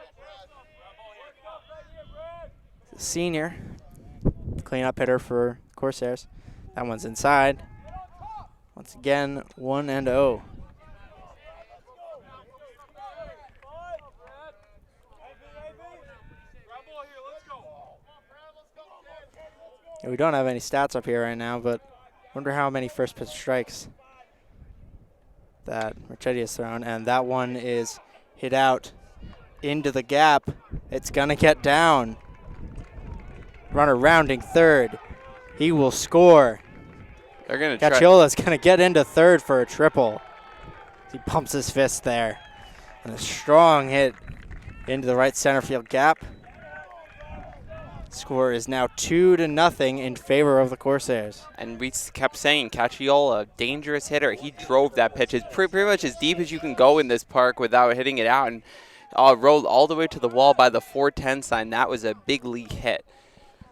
The senior. Cleanup hitter for Corsairs. That one's inside. Once again, 1-0. Yeah, we don't have any stats up here right now, but wonder how many first pitch strikes that Marchetti has thrown. And that one is hit out into the gap. It's going to get down. Runner rounding third. He will score. They're going to Cacciola's going to get into third for a triple. He pumps his fist there. And a strong hit into the right center field gap. Score is now 2-0 in favor of the Corsairs. And we kept saying Cacciola, dangerous hitter. He drove that pitch. It's pretty much as deep as you can go in this park without hitting it out, and rolled all the way to the wall by the 410 sign. That was a big league hit.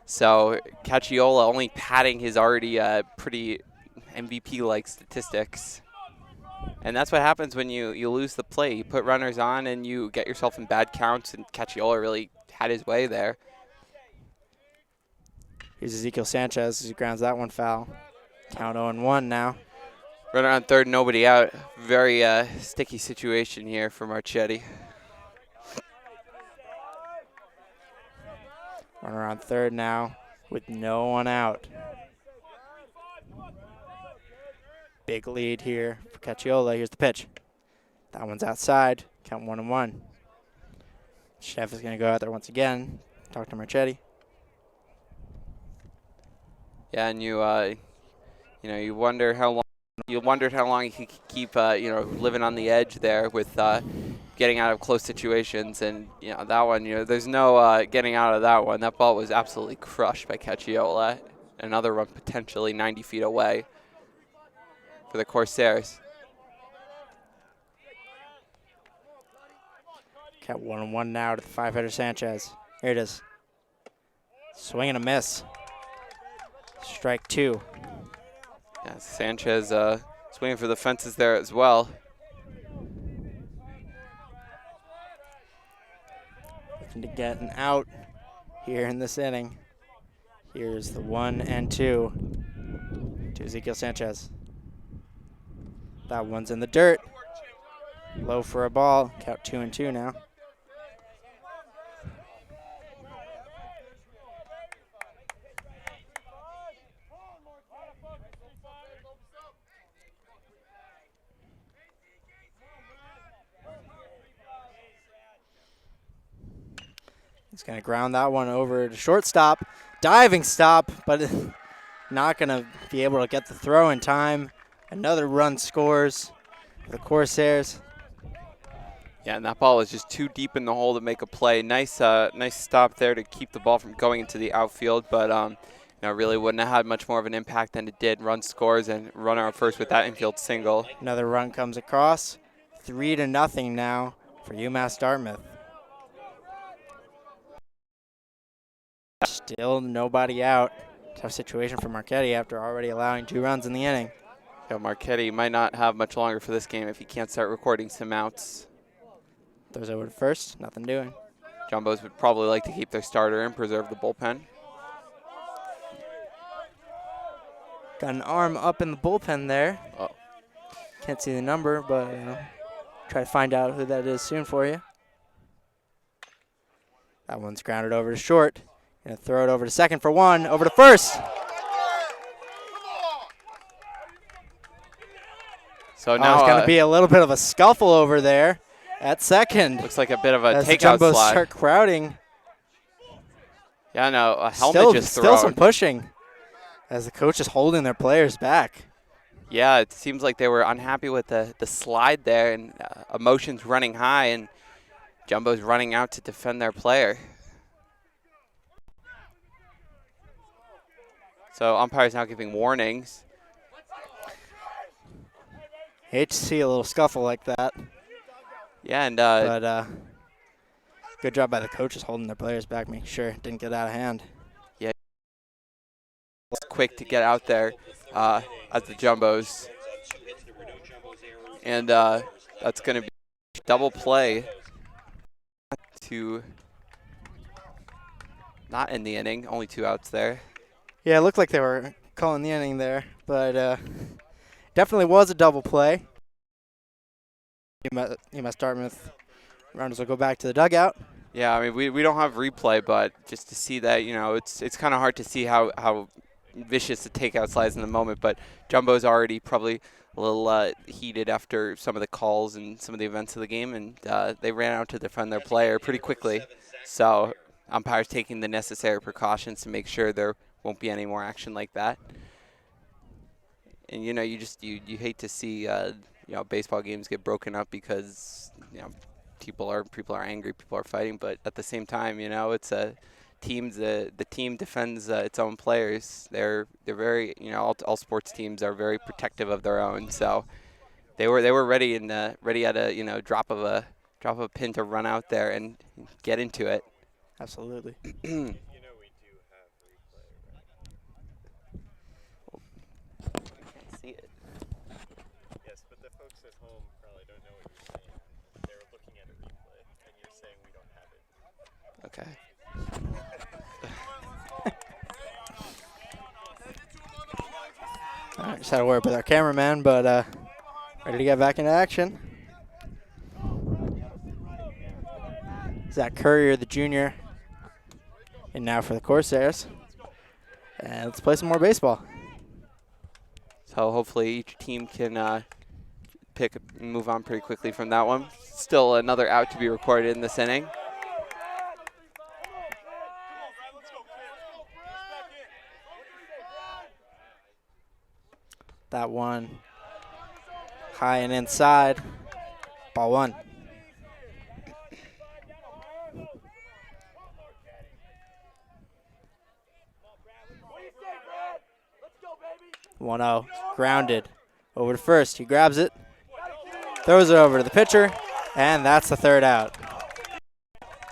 So Cacciola only padding his already pretty MVP-like statistics. And that's what happens when you lose the play. You put runners on and you get yourself in bad counts, and Cacciola really had his way there. Here's Ezekiel Sanchez, who grounds that one foul. Count 0-1 now. Runner on third, nobody out. Very sticky situation here for Marchetti. Runner on third now with no one out. Big lead here for Cacciola. Here's the pitch. That one's outside. Count 1-1. Chef is going to go out there once again. Talk to Marchetti. Yeah, and you wonder how long. You wondered how long he could keep living on the edge there with getting out of close situations, and that one, there's no getting out of that one. That ball was absolutely crushed by Cacciola. Another run potentially 90 feet away for the Corsairs. Count 1-1 now to the five-hitter Sanchez. Here it is. Swing and a miss. Strike two. Yeah, Sanchez swinging for the fences there as well. Looking to get an out here in this inning. Here's the 1-2 to Ezekiel Sanchez. That one's in the dirt. Low for a ball. Count 2-2 now. He's going to ground that one over to shortstop. Diving stop, but not going to be able to get the throw in time. Another run scores for the Corsairs. Yeah, and that ball was just too deep in the hole to make a play. Nice stop there to keep the ball from going into the outfield, but really wouldn't have had much more of an impact than it did. Run scores and runner on first with that infield single. Another run comes across. 3-0 now for UMass Dartmouth. Still nobody out. Tough situation for Marchetti after already allowing 2 runs in the inning. Yeah, Marchetti might not have much longer for this game if he can't start recording some outs. Throws over to first, nothing doing. Jumbos would probably like to keep their starter and preserve the bullpen. Got an arm up in the bullpen there. Oh. Can't see the number, but try to find out who that is soon for you. That one's grounded over to short. Gonna throw it over to second for one, over to first. So now it's gonna be a little bit of a scuffle over there at second. Looks like a bit of a as takeout the Jumbos slide. start crowding. Yeah, no, a helmet just Still thrown. some pushing as the coach is holding their players back. Yeah, it seems like they were unhappy with the slide there, and emotions running high, and Jumbo's running out to defend their player. So umpire's now giving warnings. Hate to see a little scuffle like that. Yeah, and But good job by the coaches holding their players back, making sure it didn't get out of hand. yeah, it's quick to get out there as the Jumbos. And that's going to be double play to not in the inning, only 2 outs there. Yeah, it looked like they were calling the inning there, but definitely was a double play. UMass Dartmouth runners will go back to the dugout. Yeah, I mean, we don't have replay, but just to see that, it's kind of hard to see how vicious the takeout slides in the moment. But Jumbo's already probably a little heated after some of the calls and some of the events of the game, and they ran out to defend their player pretty quickly. So umpires taking the necessary precautions to make sure there won't be any more action like that. And you hate to see baseball games get broken up because people are angry, people are fighting, but at the same time, it's a teams. The team defends its own players. They're very, all sports teams are very protective of their own. So they were ready and ready at a drop of a pin to run out there and get into it. Absolutely. See it. Yes, but the folks at home probably don't know what you're saying. They're looking at a replay, and you're saying we don't have it. Okay. All right, just had a word with our cameraman, but ready to get back into action. Zach Courier, the junior, and now for the Corsairs. And let's play some more baseball. So hopefully each team can move on pretty quickly from that one. Still another out to be recorded in this inning. That one high and inside. Ball one. 1-0, grounded. Over to first, he grabs it, throws it over to the pitcher, and that's the third out.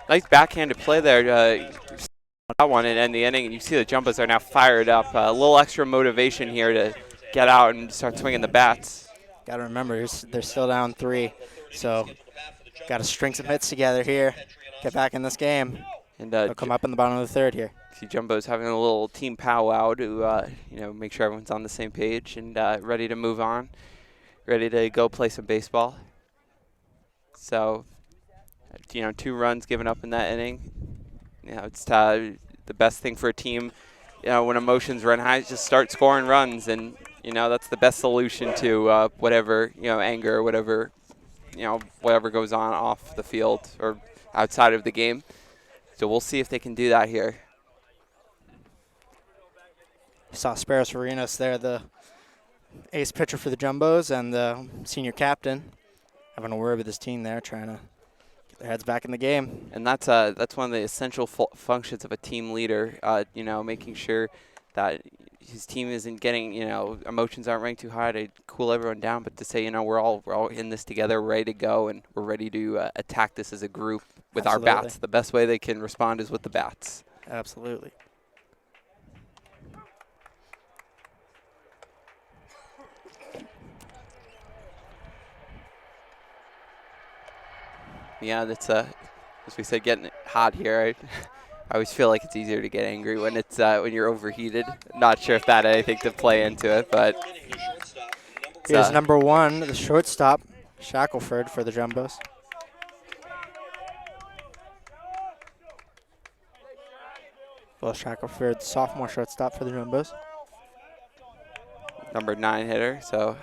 Nice backhanded play there. That one and end the inning, and you see the Jumbos are now fired up. A little extra motivation here to get out and start swinging the bats. Got to remember, they're still down 3, so got to string some hits together here, get back in this game. And they'll come up in the bottom of the third here. See Jumbo's having a little team powwow to make sure everyone's on the same page and ready to move on, ready to go play some baseball. So, 2 runs given up in that inning. It's the best thing for a team. When emotions run high, just start scoring runs, and that's the best solution to whatever anger, or whatever goes on off the field or outside of the game. So we'll see if they can do that here. Saw Sparrows Farinas there, the ace pitcher for the Jumbos and the senior captain, having a word with his team there, trying to get their heads back in the game. And that's one of the essential functions of a team leader. Making sure that his team isn't getting emotions aren't running too high to cool everyone down, but to say we're all in this together, ready to go, and we're ready to attack this as a group with Absolutely. our bats. The best way they can respond is with the bats. Absolutely. Yeah, that's as we said, getting hot here. I always feel like it's easier to get angry when it's when you're overheated. Not sure if that had anything to play into it, but here's number 1, the shortstop, Shackelford for the Jumbos. Will Shackelford, sophomore shortstop for the Jumbos. Number 9 hitter, so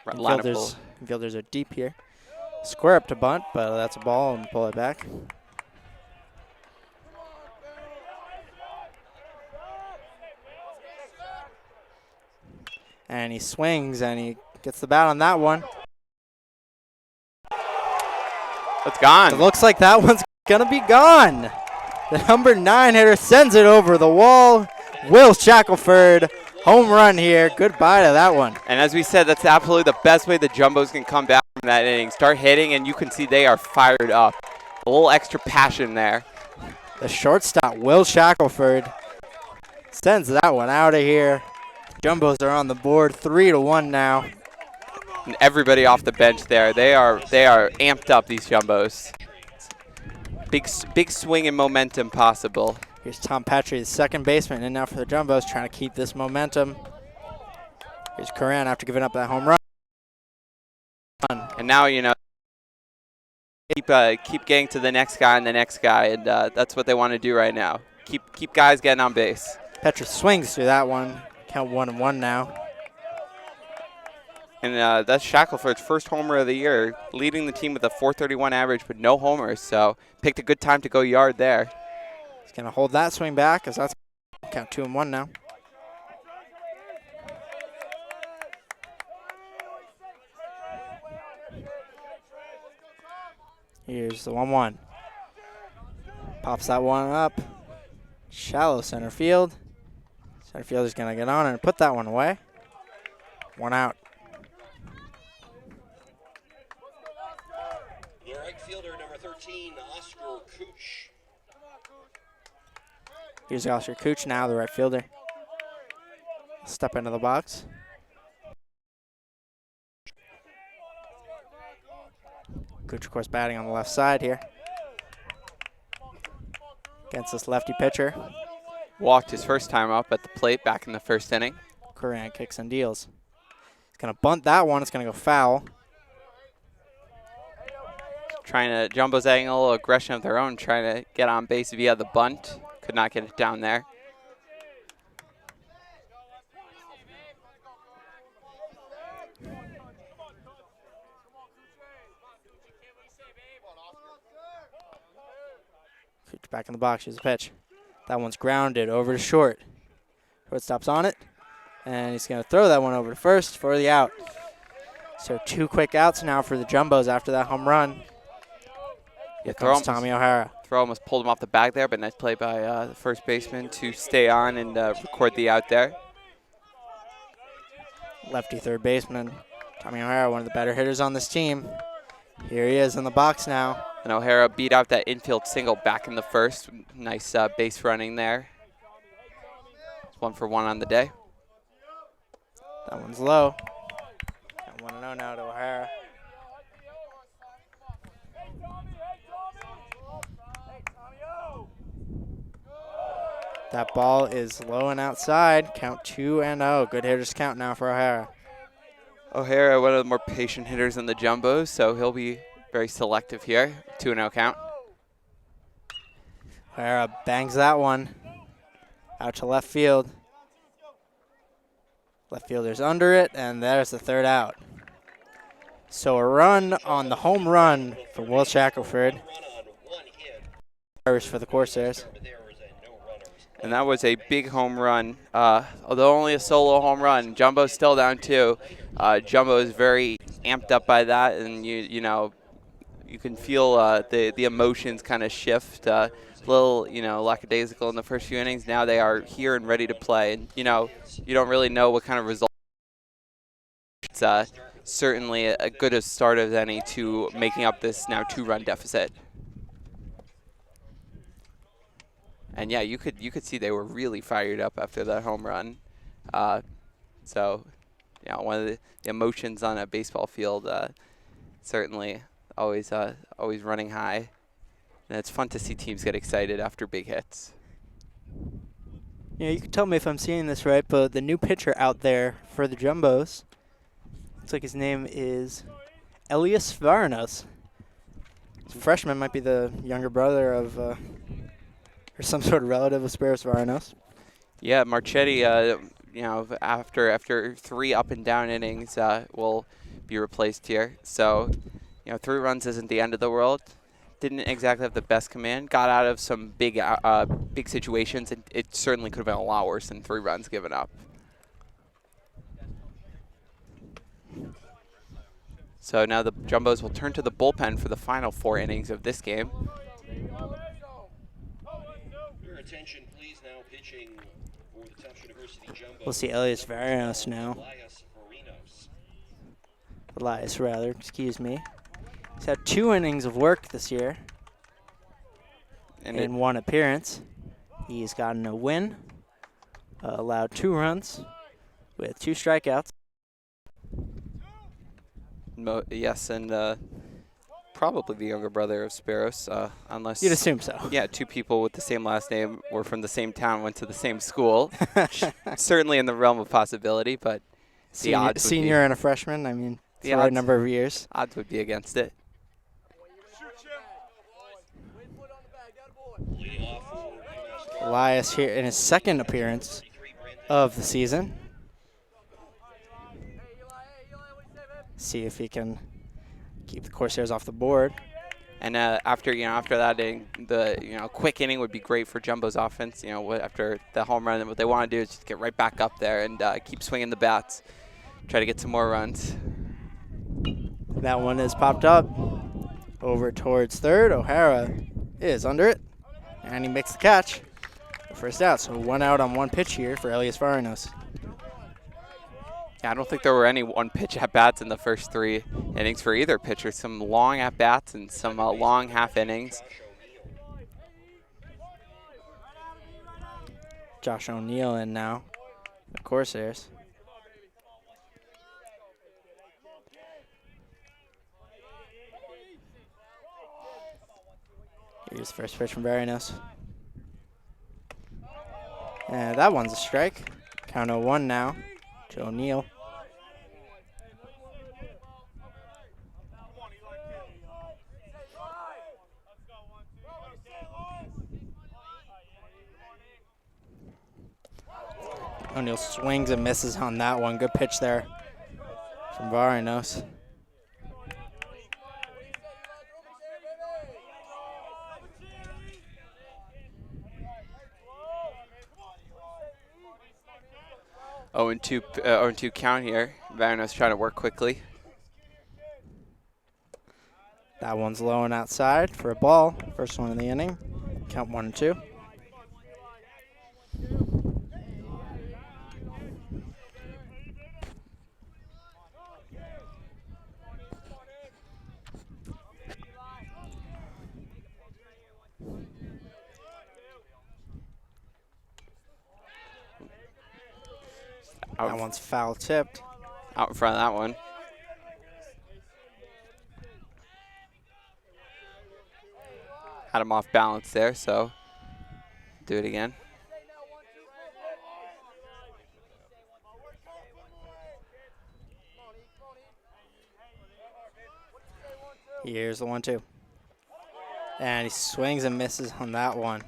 lineup pull. Fielders are deep here. Square up to bunt, but that's a ball and pull it back. And he swings and he gets the bat on that one. It's gone. It looks like that one's going to be gone. The number 9 hitter sends it over the wall. Will Shackelford, home run here. Goodbye to that one. And as we said, that's absolutely the best way the Jumbos can come back from that inning. Start hitting, and you can see they are fired up. A little extra passion there. The shortstop, Will Shackelford, sends that one out of here. Jumbos are on the board, 3-1 now. And everybody off the bench there. They are amped up, these Jumbos. Big swing and momentum possible. Here's Tom Petrie, the second baseman, in now for the Jumbos, trying to keep this momentum. Here's Coran after giving up that home run. And now, keep getting to the next guy and the next guy, and that's what they want to do right now. Keep guys getting on base. Petrie swings through that one. Count 1-1 now. And that's Shackelford's first homer of the year, leading the team with a .431 average but no homers. So picked a good time to go yard there. He's going to hold that swing back as that's count 2-1 now. Here's the 1-1. Pops that one up. Shallow center field. Center fielder's going to get on and put that one away. 1 out. The right fielder, number 13, Oscar Cooch. Here's Oscar Cooch now, the right fielder. Step into the box. Cooch, of course, batting on the left side here. Against this lefty pitcher. Walked his first time up at the plate back in the first inning. Coran kicks and deals. He's going to bunt that one. It's going to go foul. Jumbo's adding a little aggression of their own, trying to get on base via the bunt. Could not get it down there. Cooch back in the box. Here's a pitch. That one's grounded over to short. Shortstop's on it. And he's going to throw that one over to first for the out. So 2 quick outs now for the Jumbos after that home run. Here comes Tommy O'Hara. Throw almost pulled him off the bag there, but nice play by the first baseman to stay on and record the out there. Lefty third baseman. Tommy O'Hara, one of the better hitters on this team. Here he is in the box now. And O'Hara beat out that infield single back in the first. Nice base running there. It's 1 for 1 on the day. That one's low. 1-0 now to O'Hara. That ball is low and outside. Count 2-0. Good hitters count now for O'Hara. O'Hara, one of the more patient hitters in the Jumbos, so he'll be very selective here. 2-0 count. O'Hara bangs that one out to left field. Left fielder's under it, and there's the third out. So a run on the home run for Will Shackelford. For the Corsairs. And that was a big home run. Although only a solo home run, Jumbo's still down 2. Jumbo is very amped up by that, and you can feel the emotions kind of shift. A little lackadaisical in the first few innings. Now they are here and ready to play. And you don't really know what kind of result. It's certainly a good a start as any to making up this now 2-run deficit. And yeah, you could see they were really fired up after that home run. So, one of the emotions on a baseball field, certainly always running high. And it's fun to see teams get excited after big hits. Yeah, you can tell me if I'm seeing this right, but the new pitcher out there for the Jumbos, looks like his name is Elias Varinos. He's a freshman, might be the younger brother of, or some sort of relative of Spiros Varinos. Yeah, Marchetti, after 3 up and down innings, will be replaced here. So, 3 runs isn't the end of the world. Didn't exactly have the best command. Got out of some big situations, and it certainly could have been a lot worse than 3 runs given up. So now the Jumbos will turn to the bullpen for the final 4 innings of this game. Your attention, please. Now pitching for the Tufts University Jumbo. We'll see Elias Varinos now. Elias, rather, excuse me. He's had 2 innings of work this year. And in 1 appearance, he's gotten a win, allowed 2 runs with 2 strikeouts. Yes, and probably the younger brother of Spiros, unless you'd assume so. Yeah, 2 people with the same last name were from the same town, went to the same school. Certainly in the realm of possibility, but the odds would senior and a freshman. I mean, the right number of years. Odds would be against it. Elias here in his 2nd appearance of the season. See if he can keep the Corsairs off the board. And after that inning, the quick inning would be great for Jumbo's offense. After the home run, what they want to do is just get right back up there and keep swinging the bats, try to get some more runs. That one is popped up over towards third. O'Hara is under it, and he makes the catch. First out, so 1 out on 1 pitch here for Elias Varinos. Yeah, I don't think there were any one-pitch at-bats in the first 3 innings for either pitcher. Some long at-bats and some long half innings. Josh O'Neill in now, the Corsairs. Here's the first pitch from Varinos. And that one's a strike. Count 0-1 now to O'Neill. O'Neill swings and misses on that one. Good pitch there from Varinos. Oh, and 2 count here. Varinos trying to work quickly. That one's low and outside for a ball. First one in the inning. Count 1-2. That one's foul tipped. Out in front of that one. Had him off balance there, so do it again. Here's the 1-2. And he swings and misses on that one.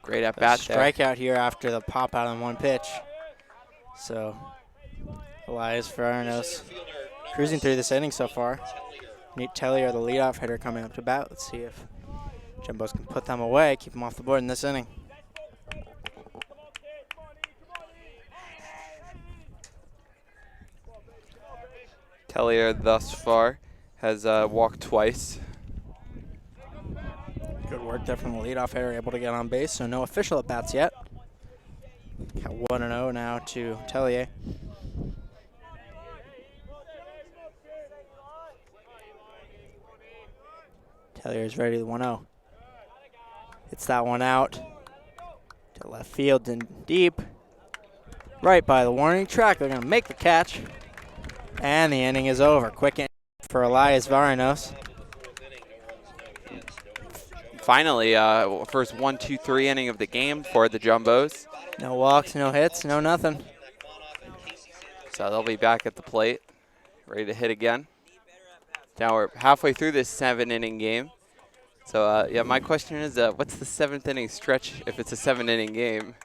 Great at bat there. Strikeout here after the pop out on 1 pitch. So Elias Varinos cruising through this inning so far. Nate Tellier, the leadoff hitter, coming up to bat. Let's see if Jumbos can put them away, keep them off the board in this inning. Tellier thus far has walked twice. Good work there from the leadoff hitter, able to get on base, so no official at-bats yet. Got 1-0 now to Tellier. Tellier is ready to 1-0. Hits that one out to left field and deep. Right by the warning track. They're going to make the catch. And the inning is over. Quick inning for Elias Varinos. Finally, first 1-2-3 inning of the game for the Jumbos. No walks, no hits, no nothing. So they'll be back at the plate, ready to hit again. Now we're halfway through this 7-inning game. So, yeah, my question is, what's the 7th inning stretch if it's a 7-inning game?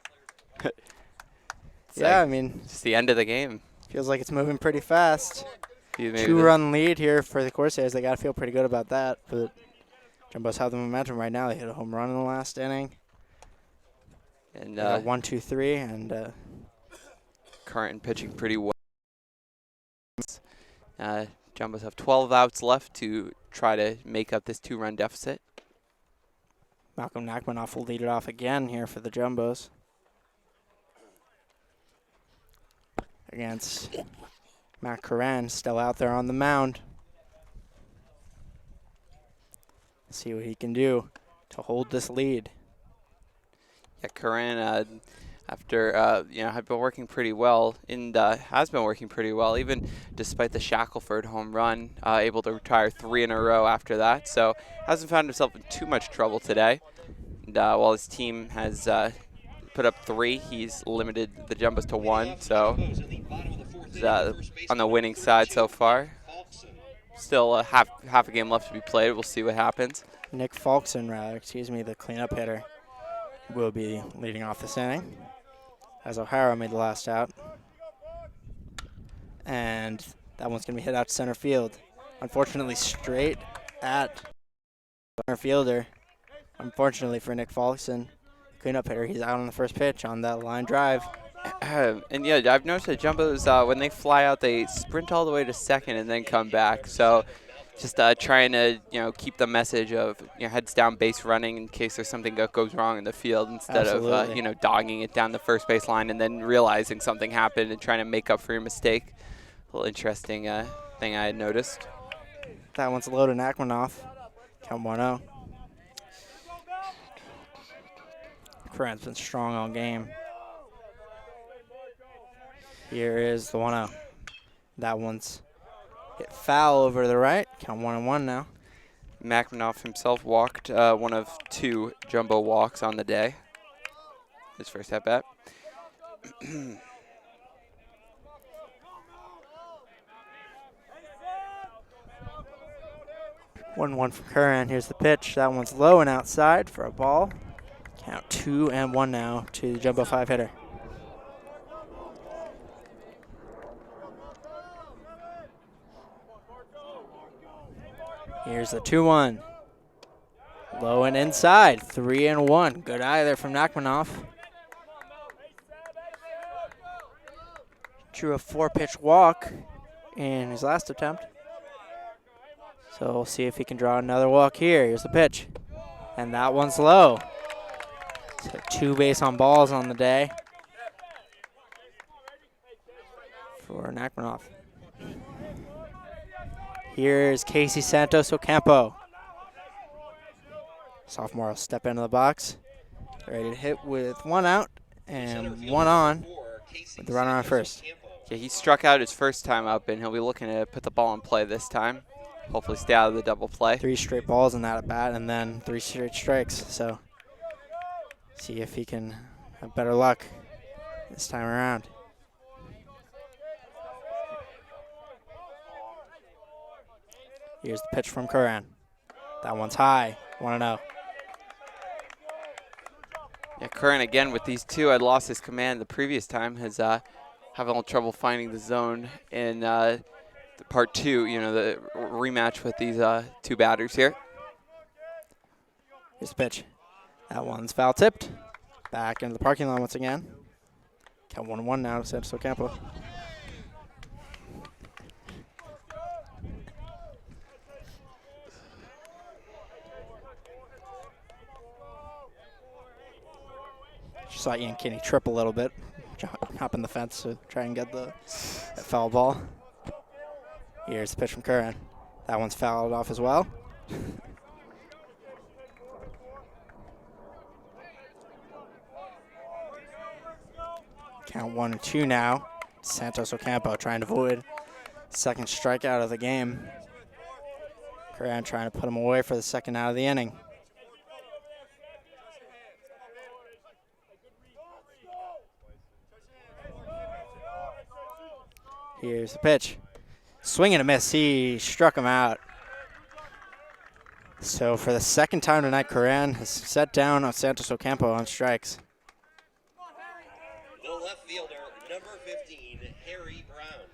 Yeah, I mean, it's the end of the game. Feels like it's moving pretty fast. Maybe 2-run lead here for the Corsairs. They got to feel pretty good about that. But Jumbos have the momentum right now. They hit a home run in the last inning. And 1-2-3, and current pitching pretty well. Jumbos have 12 outs left to try to make up this 2-run deficit. Malcolm Nachmanoff will lead it off again here for the Jumbos. Against Matt Coran, still out there on the mound. See what he can do to hold this lead. Yeah, Coran, after had been working pretty well and has been working pretty well, even despite the Shackelford home run, able to retire 3 in a row after that. So hasn't found himself in too much trouble today. And while his team has put up 3, he's limited the Jumbos to 1. So on the winning side so far. Still half a game left to be played. We'll see what happens. Nick Falkson, the cleanup hitter, will be leading off this inning, as O'Hara made the last out. And that one's going to be hit out to center field. Unfortunately, straight at the center fielder. Unfortunately for Nick Falkson, cleanup hitter, he's out on the first pitch on that line drive. And yeah, I've noticed that Jumbos, when they fly out, they sprint all the way to second and then come back. So just trying to keep the message of heads down base running in case there's something that goes wrong in the field instead Absolutely. of dogging it down the first base line and then realizing something happened and trying to make up for your mistake. A little interesting thing I had noticed. That one's low to Nachmanoff. Count 1-0. Coran's been strong all game. Here is the 1-0. That one's hit foul over to the right. Count 1-1 now. Nachmanoff himself walked one of 2 jumbo walks on the day. His first at bat. 1-1 for Curran. Here's the pitch. That one's low and outside for a ball. Count 2-1 now to the jumbo 5 hitter. Here's the 2-1. Low and inside. 3-1. Good eye there from Nachmanoff. Drew a 4-pitch walk in his last attempt. So we'll see if he can draw another walk here. Here's the pitch. And that one's low. So 2 base on balls on the day for Nachmanoff. Here's Casey Santos Ocampo. Sophomore will step into the box. Ready to hit with 1 out and 1 on with the runner on first. Yeah, he struck out his first time up, and he'll be looking to put the ball in play this time. Hopefully stay out of the double play. 3 straight balls in that at bat and then 3 straight strikes. So see if he can have better luck this time around. Here's the pitch from Curran. That one's high. 1-0. Yeah, Curran again with these 2 had lost his command the previous time. Has having a little trouble finding the zone in the part 2. The rematch with these 2 batters here. Here's the pitch. That one's foul tipped. Back into the parking lot once again. Count 1-1 now to Santos Ocampo. Just saw Ian Kinney trip a little bit, hop in the fence to try and get that foul ball. Here's the pitch from Curran. That one's fouled off as well. Count 1-2 now. Santos Ocampo trying to avoid second strikeout of the game. Curran trying to put him away for the second out of the inning. Here's the pitch. Swing and a miss. He struck him out. So for the second time tonight, Curran has set down on Santos Ocampo on strikes. The left fielder, number 15, Harry Brown.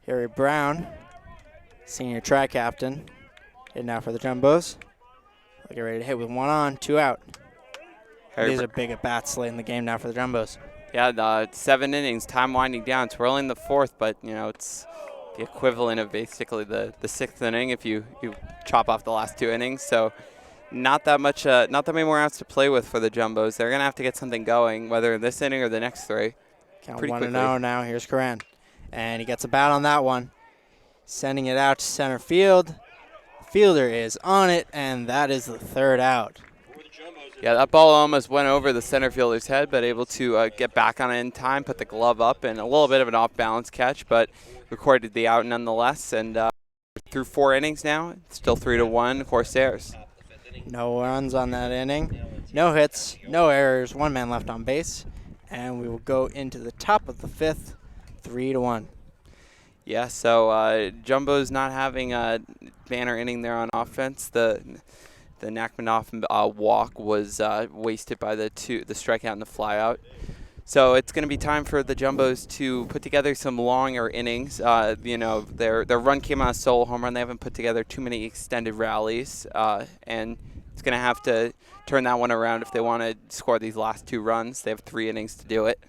Harry Brown, senior tri-captain, hitting out for the Jumbos. They'll get ready to hit with 1 on, 2 out. These are big at-bats late in the game now for the Jumbos. Yeah, 7 innings, time winding down. It's early in the 4th, but it's the equivalent of basically the 6th inning if you chop off the last 2 innings. So not that many more outs to play with for the Jumbos. They're gonna have to get something going, whether in this inning or the next 3. Count pretty 1-0 quickly. now. Here's Curran, and he gets a bat on that one, sending it out to center field. Fielder is on it, and that is the 3rd out. Yeah, that ball almost went over the center fielder's head, but able to get back on it in time, put the glove up, and a little bit of an off-balance catch, but recorded the out nonetheless. And through 4 innings now, it's still 3-1 Corsairs. No runs on that inning, no hits, no errors, 1 man left on base, and we will go into the top of the 5th, 3-1. Yeah, so Jumbo's not having a banner inning there on offense. The Nachmanoff walk was wasted by the strikeout and the flyout. So it's going to be time for the Jumbos to put together some longer innings. Their run came out of solo home run. They haven't put together too many extended rallies, and it's going to have to turn that one around if they want to score these last 2 runs. They have 3 innings to do it.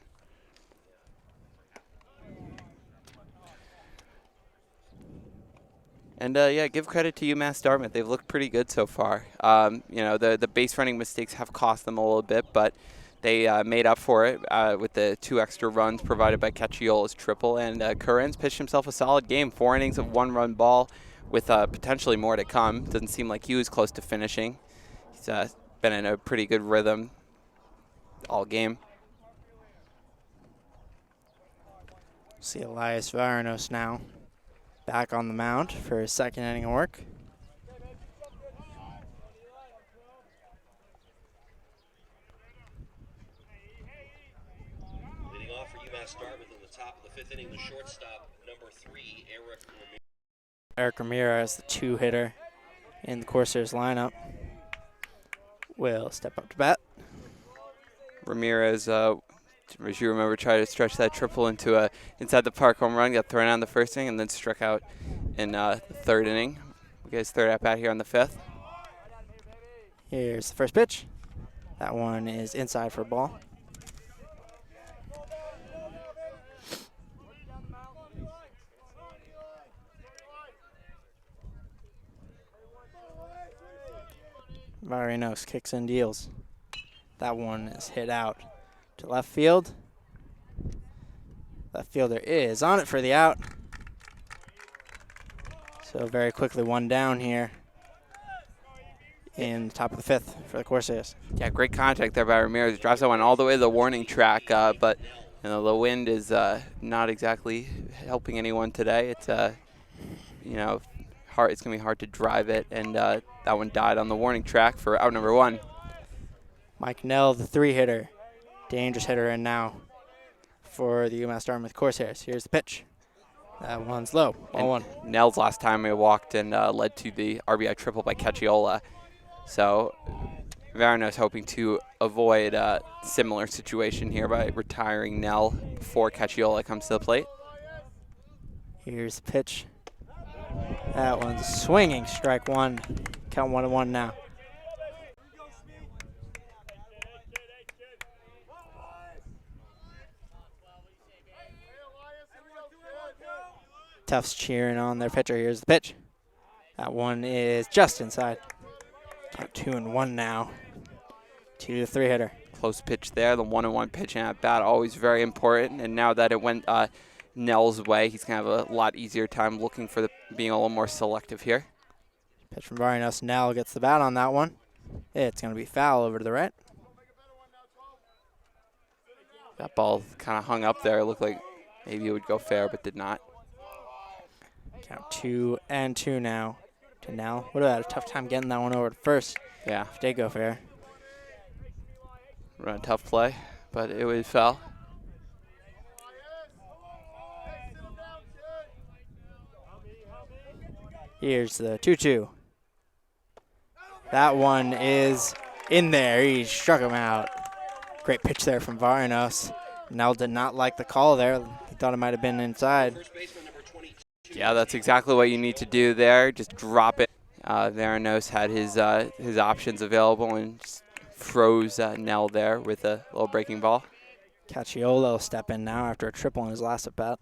And, yeah, give credit to UMass Dartmouth. They've looked pretty good so far. You know, the base running mistakes have cost them a little bit, but they made up for it with the 2 extra runs provided by Cacciola's triple. And Curran's pitched himself a solid game. 4 innings of 1-run ball with potentially more to come. Doesn't seem like he was close to finishing. He's been in a pretty good rhythm all game. See Elias Varanos now back on the mound for his 2nd inning of work. Leading off for UMass Dartmouth in the top of the 5th inning, the shortstop, number 3, Eric Ramirez. Eric Ramirez, the 2-hitter in the Corsairs lineup, will step up to bat. Ramirez, as you remember, tried to stretch that triple into a inside the park home run, got thrown out in the 1st inning, and then struck out in the 3rd inning. We get his 3rd at bat here on the 5th. Here's the first pitch. That one is inside for a ball. Varanos kicks and deals. That one is hit out to left field. Left fielder is on it for the out. So very quickly 1 down here in the top of the 5th for the Corsairs. Yeah, great contact there by Ramirez. Drives that one all the way to the warning track, but you know, the wind is not exactly helping anyone today. It's you know, hard. It's gonna be hard to drive it, and that one died on the warning track for out number 1. Mike Nell, the 3-hitter, dangerous hitter, and now for the UMass Dartmouth Corsairs. Here's the pitch. That one's low. Ball 1. Nell's last time he walked and led to the RBI triple by Cacciola. So Varanos hoping to avoid a similar situation here by retiring Nell before Cacciola comes to the plate. Here's the pitch. That one's swinging. Strike 1. Count 1-1 now. Tufts cheering on their pitcher. Here's the pitch. That one is just inside. Count 2-1 now. 2 to 3-hitter. Close pitch there. The 1-1 pitch and at bat, always very important. And now that it went Nell's way, he's going to have a lot easier time looking for being a little more selective here. Pitch from Varanos. Nell gets the bat on that one. It's going to be foul over to the right. That ball kind of hung up there. It looked like maybe it would go fair, but did not. Count 2-2 now to Nell. Would have had a tough time getting that one over to first. Yeah. If it did go fair. Run a tough play, but it was foul. Here's the 2-2. That one is in there. He struck him out. Great pitch there from Varanos. Nell did not like the call there. He thought it might have been inside. Yeah, that's exactly what you need to do there. Just drop it. Varanos had his options available and just froze Nell there with a little breaking ball. Cacciola will step in now after a triple in his last at bat.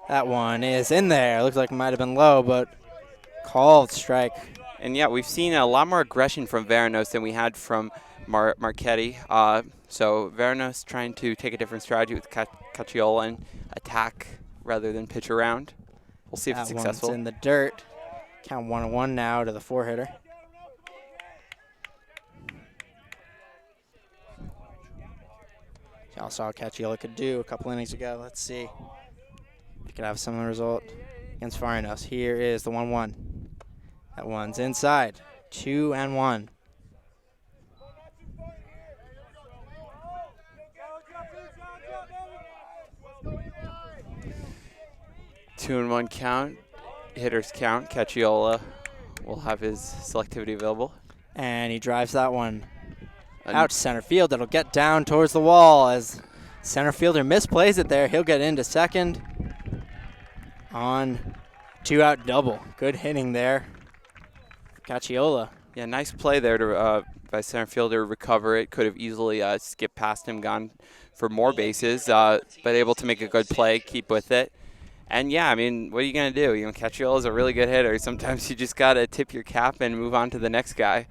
That one is in there. Looks like it might have been low, but called strike. And yeah, we've seen a lot more aggression from Varanos than we had from Marchetti. So Varanos trying to take a different strategy with Cacciola and attack rather than pitch around. We'll see if it's successful. That one's in the dirt. Count 1-1 now to the 4-hitter. Y'all saw what Cacciola could do a couple innings ago. Let's see if he could have a similar result against Varanos. Here is the 1-1. That one's inside. 2-1. Two and one count. Hitters count. Cacciola will have his selectivity available. And he drives that one out to center field. It'll get down towards the wall as center fielder misplays it there. He'll get into second on 2-out double. Good hitting there. Cacciola. Yeah, nice play there to by center fielder, recover it. Could have easily skipped past him, gone for more bases, but able to make a good play, keep with it. And yeah, I mean, what are you going to do? You know, Cacciola's a really good hitter. Sometimes you just got to tip your cap and move on to the next guy.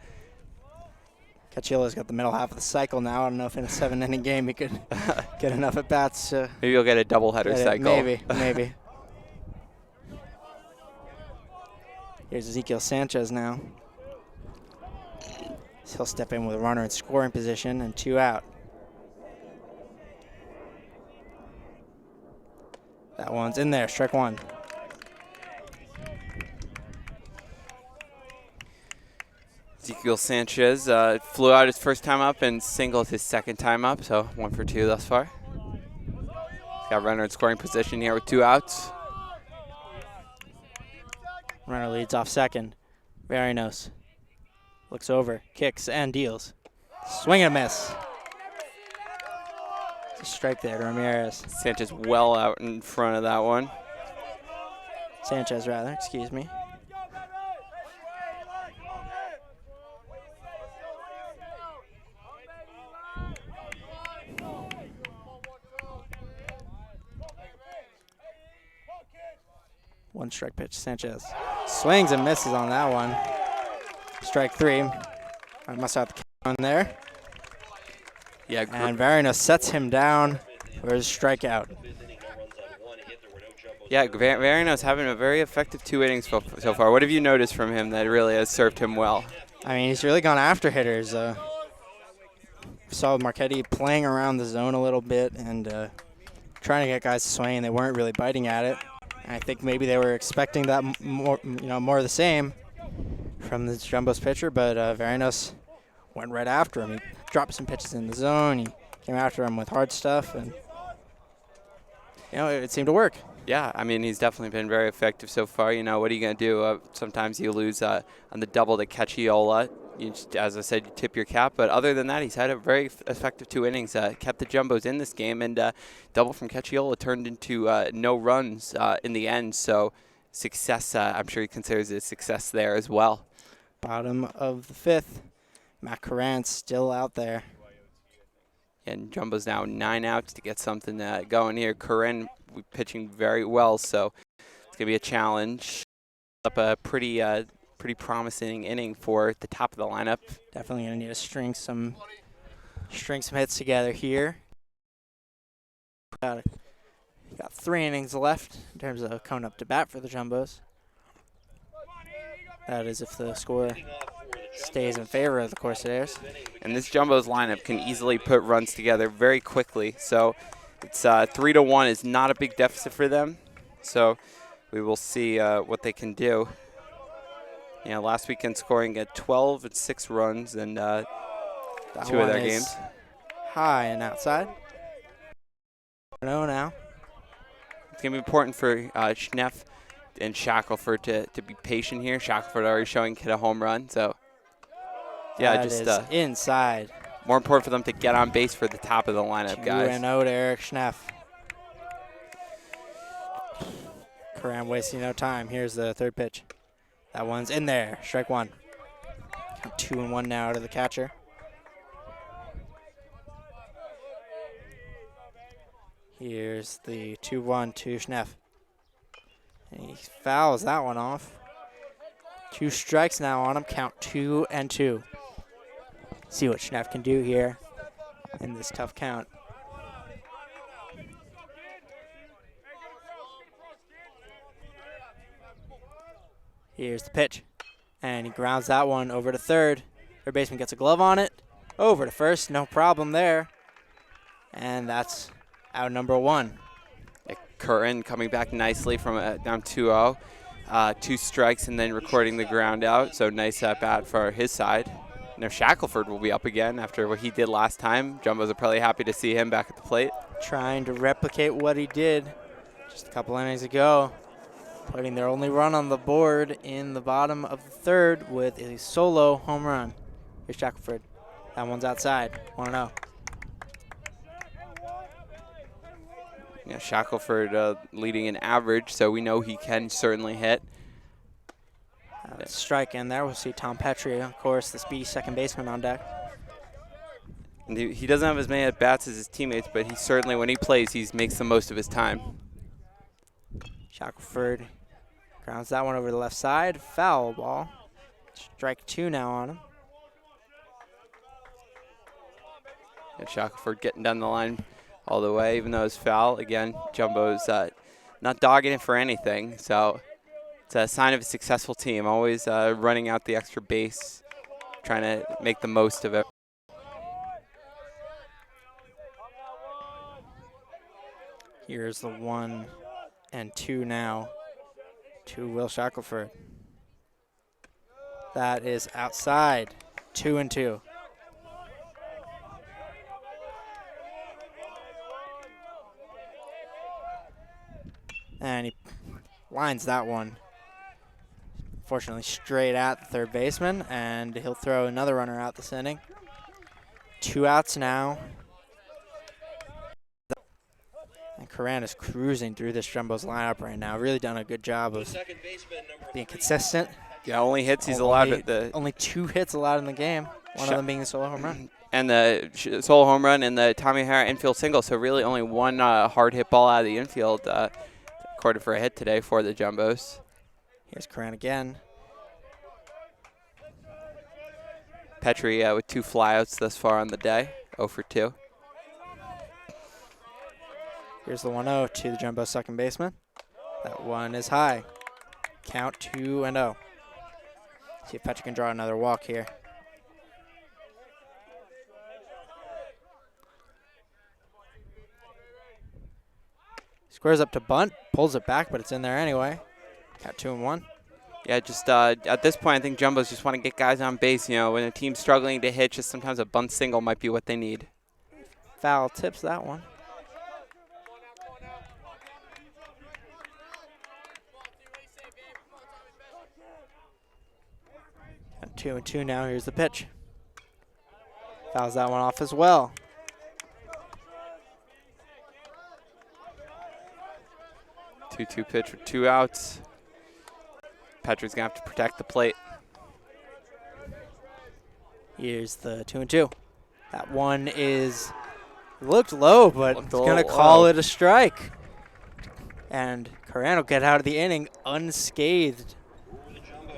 Cacciola's got the middle half of the cycle now. I don't know if in a 7-inning game he could get enough at bats. Maybe you'll get a doubleheader cycle. Maybe. Here's Ezekiel Sanchez now. He'll step in with a runner in scoring position and 2 out. That one's in there, strike 1. Ezekiel Sanchez flew out his first time up and singled his second time up, so 1 for 2 thus far. He's got runner in scoring position here with 2 outs. Runner leads off second. Varinos looks over, kicks, and deals. Swing and a miss. It's a strike there to Ramirez. Sanchez well out in front of that one. Sanchez, rather, excuse me. One strike pitch, Sanchez. Swings and misses on that one. Strike 3. I must have the count on there. Yeah, and Varinos sets him down for his strikeout. Yeah, Varinos having a very effective 2 innings so far. What have you noticed from him that really has served him well? I mean, he's really gone after hitters. Saw Marchetti playing around the zone a little bit and trying to get guys to swing. They weren't really biting at it. I think maybe they were expecting that more of the same from the Jumbo's pitcher, but Varinos went right after him. He dropped some pitches in the zone. He came after him with hard stuff, and it seemed to work. Yeah, I mean, he's definitely been very effective so far. What are you going to do? Sometimes you lose on the double to Cacchiola. As I said, you tip your cap. But other than that, he's had a very effective 2 innings. Kept the Jumbos in this game, and double from Cacchiola turned into no runs in the end. So success, I'm sure he considers it a success there as well. Bottom of the 5th. Matt Coran still out there. And Jumbo's now 9 outs to get something going here. Coran pitching very well, so it's going to be a challenge. Up a pretty promising inning for the top of the lineup. Definitely going to need to string some hits together here. Got 3 innings left in terms of coming up to bat for the Jumbos. That is if the score stays in favor of the Corsairs. And this Jumbo's lineup can easily put runs together very quickly. So it's 3-1 is not a big deficit for them. So we will see what they can do. Last weekend scoring at 12 and 6 runs in 2 of their games. High and outside. No, now. It's going to be important for Schneff and Shackelford to be patient here. Shackelford already showing hit a home run, so yeah, that is inside. More important for them to get on base for the top of the lineup, guys. 2-0 to Eric Schneff. Coran wasting no time. Here's the 3rd pitch. That one's in there. Strike 1. 2-1 now to the catcher. Here's the 2-1 to Schneff. And he fouls that one off. 2 strikes now on him. Count 2-2. See what Schneff can do here in this tough count. Here's the pitch. And he grounds that one over to 3rd. Third baseman gets a glove on it. Over to 1st. No problem there. And that's out number 1. Curran coming back nicely from down 2-0. 2 strikes and then recording the ground out. So nice at bat for his side. Now Shackelford will be up again after what he did last time. Jumbos are probably happy to see him back at the plate. Trying to replicate what he did just a couple innings ago. Putting their only run on the board in the bottom of the 3rd with a solo home run. Here's Shackelford. That one's outside. 1-0. Yeah, Shackelford leading an average, so we know he can certainly hit. Strike in there. We'll see Tom Petrie, of course, the speedy second baseman on deck. And he doesn't have as many at-bats as his teammates, but he certainly, when he plays, he makes the most of his time. Shackelford grounds that one over the left side. Foul ball. Strike 2 now on him. And Shackelford getting down the line all the way, even though it's foul. Again, Jumbo's not dogging it for anything, so it's a sign of a successful team, always running out the extra base, trying to make the most of it. Here's the 1 and 2 now to Will Shackelford. That is outside. 2 and 2. And he lines that one, fortunately, straight at the third baseman, and he'll throw another runner out this inning. 2 outs now. And Coran is cruising through this Jumbo's lineup right now. Really done a good job of being consistent. Yeah, only hits he's allowed at the only 2 hits allowed in the game. One of them being the solo home run. And the solo home run and the Tommy O'Hara infield single. So really only one hard hit ball out of the infield. Recorded for a hit today for the Jumbos. Here's Coran again. Petrie with 2 flyouts thus far on the day, 0 for 2. Here's the 1-0 to the Jumbo second baseman. That one is high. Count 2-0. See if Petrie can draw another walk here. Squares up to bunt, pulls it back, but it's in there anyway. Count 2-1. Yeah, just at this point, I think Jumbos just want to get guys on base. You know, when a team's struggling to hit, just sometimes a bunt single might be what they need. Foul tips that one. Count 2-2 now. Here's the pitch. Fouls that one off as well. 2-2 pitch with 2 outs. Petrie's going to have to protect the plate. Here's the 2-2. That one looked low, but Looked it's a going to little call low. it a strike. And Coran will get out of the inning unscathed.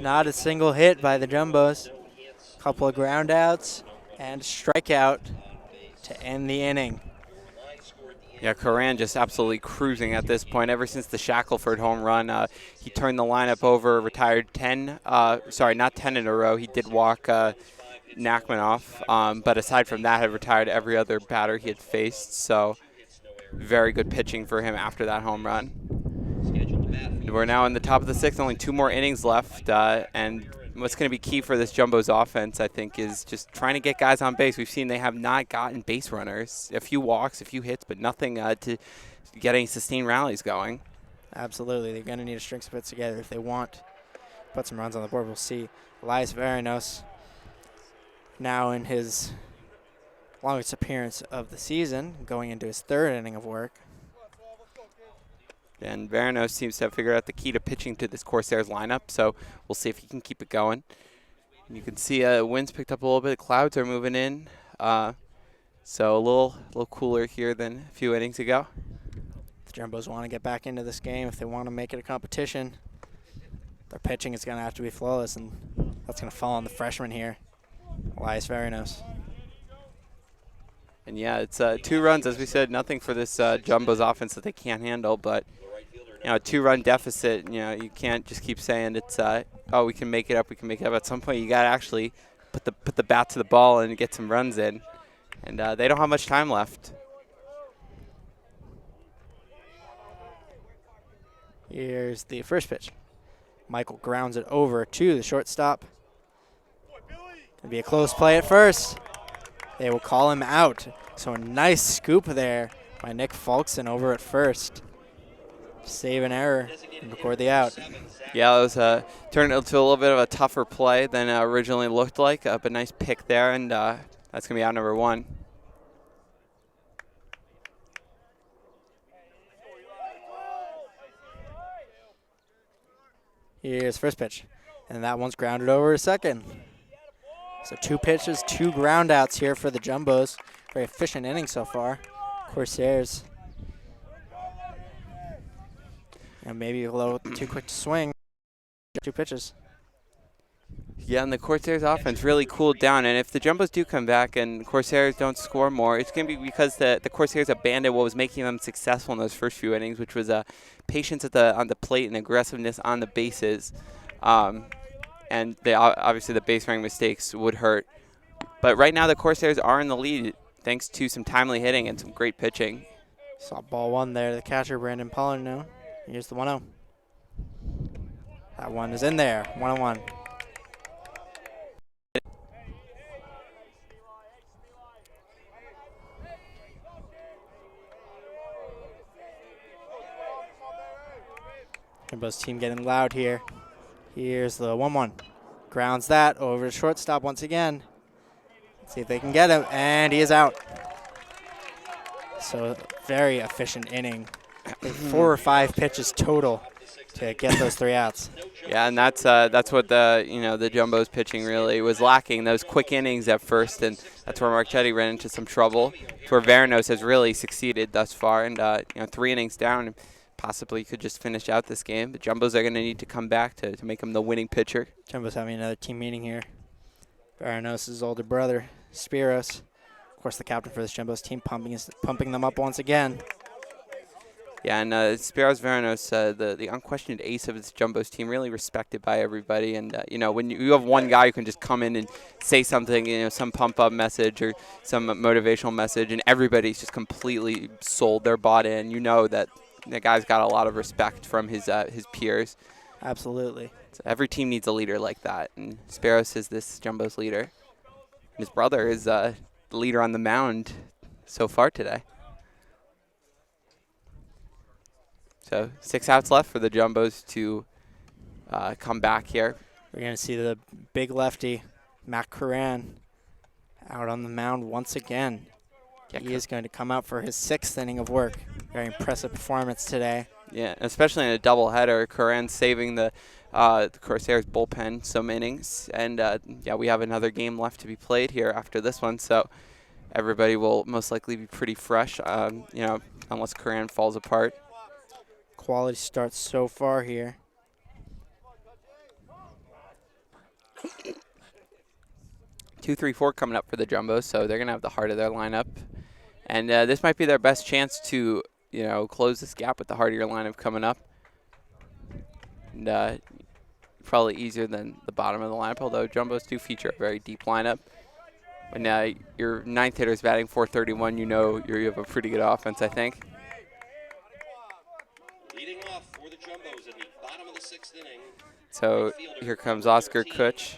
Not a single hit by the Jumbos. Couple of ground outs and strikeout to end the inning. Yeah, Coran just absolutely cruising at this point. Ever since the Shackelford home run, he turned the lineup over, retired 10. Sorry, not 10 in a row. He did walk Nachman off. But aside from that, had retired every other batter he had faced. So very good pitching for him after that home run. We're now in the top of the 6th, only 2 more innings left. And what's going to be key for this Jumbo's offense, I think, is just trying to get guys on base. We've seen they have not gotten base runners. A few walks, a few hits, but nothing to get any sustained rallies going. Absolutely. They're going to need to string some hits together if they want to put some runs on the board. We'll see. Elias Varinos now in his longest appearance of the season, going into his 3rd inning of work. And Varinos seems to have figured out the key to pitching to this Corsairs lineup, so we'll see if he can keep it going. And you can see wind's picked up a little bit. Clouds are moving in, so a little cooler here than a few innings ago. The Jumbos want to get back into this game. If they want to make it a competition, their pitching is going to have to be flawless, and that's going to fall on the freshman here, Elias Varinos. And yeah, it's 2 runs, as we said, nothing for this Jumbo's offense that they can't handle, but you know, a 2-run deficit, you know, you can't just keep saying it's, oh, we can make it up, we can make it up. At some point, you got to actually put the bat to the ball and get some runs in. And they don't have much time left. Here's the first pitch. Michael grounds it over to the shortstop. It'll be a close play at first. They will call him out. So a nice scoop there by Nick Falkson over at first. Save an error and record the out. Yeah, it was turned into a little bit of a tougher play than originally looked like, but nice pick there, and that's going to be out number 1. Here's first pitch. And that one's grounded over to second. So 2 pitches, 2 ground outs here for the Jumbos. Very efficient inning so far. Corsairs. And maybe a little too quick to swing. 2 pitches. Yeah, and the Corsairs offense really cooled down. And if the Jumbos do come back and Corsairs don't score more, it's going to be because the Corsairs abandoned what was making them successful in those first few innings, which was patience on the plate and aggressiveness on the bases. And obviously the base running mistakes would hurt. But right now the Corsairs are in the lead thanks to some timely hitting and some great pitching. Saw ball 1 there. The catcher, Brandon Pollard, now. Here's the 1-0. That one is in there. 1-1. Jumbo's team getting loud here. Here's the 1-1. Grounds that over to shortstop once again. Let's see if they can get him, and he is out. So very efficient inning. 4 or 5 pitches total to get those 3 outs. Yeah, and that's what the Jumbos pitching really was lacking, those quick innings at first, and that's where Marchetti ran into some trouble. It's where Veranos has really succeeded thus far, and 3 innings down, possibly could just finish out this game. The Jumbos are going to need to come back to make him the winning pitcher. Jumbo's having another team meeting here. Veranos' older brother, Spiros, of course the captain for this Jumbos team, pumping them up once again. Yeah, and Spiros Veranos, the unquestioned ace of this Jumbos team, really respected by everybody. And, when you have one guy who can just come in and say something, some pump-up message or some motivational message, and everybody's just completely sold, they're bought in, that the guy's got a lot of respect from his peers. Absolutely. So every team needs a leader like that, and Spiros is this Jumbos leader. His brother is the leader on the mound so far today. So 6 outs left for the Jumbos to come back here. We're going to see the big lefty, Matt Curran, out on the mound once again. Yeah, he is going to come out for his 6th inning of work. Very impressive performance today. Yeah, especially in a doubleheader. Curran saving the Corsairs bullpen some innings. And, we have another game left to be played here after this one. So everybody will most likely be pretty fresh, unless Curran falls apart. Quality starts so far here. Two, 3, 4 coming up for the Jumbos, so they're going to have the heart of their lineup. And this might be their best chance to, close this gap with the heart of your lineup coming up. And probably easier than the bottom of the lineup, although Jumbos do feature a very deep lineup. When your 9th hitter is batting .431, you have a pretty good offense, I think. Leading off for the Jumbos in the bottom of the 6th inning. So here comes Oscar Kutch.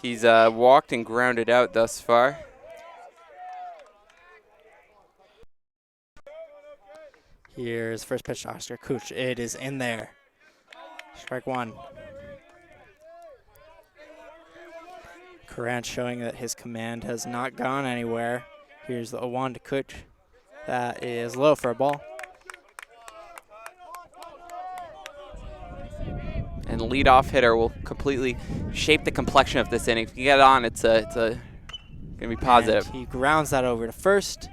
He's walked and grounded out thus far. Here's first pitch to Oscar Kutch. It is in there. Strike 1. Curran showing that his command has not gone anywhere. Here's the 0-1 to Kutch. That is low for a ball. And the leadoff hitter will completely shape the complexion of this inning. If you get it on, it's going to be positive. And he grounds that over to first.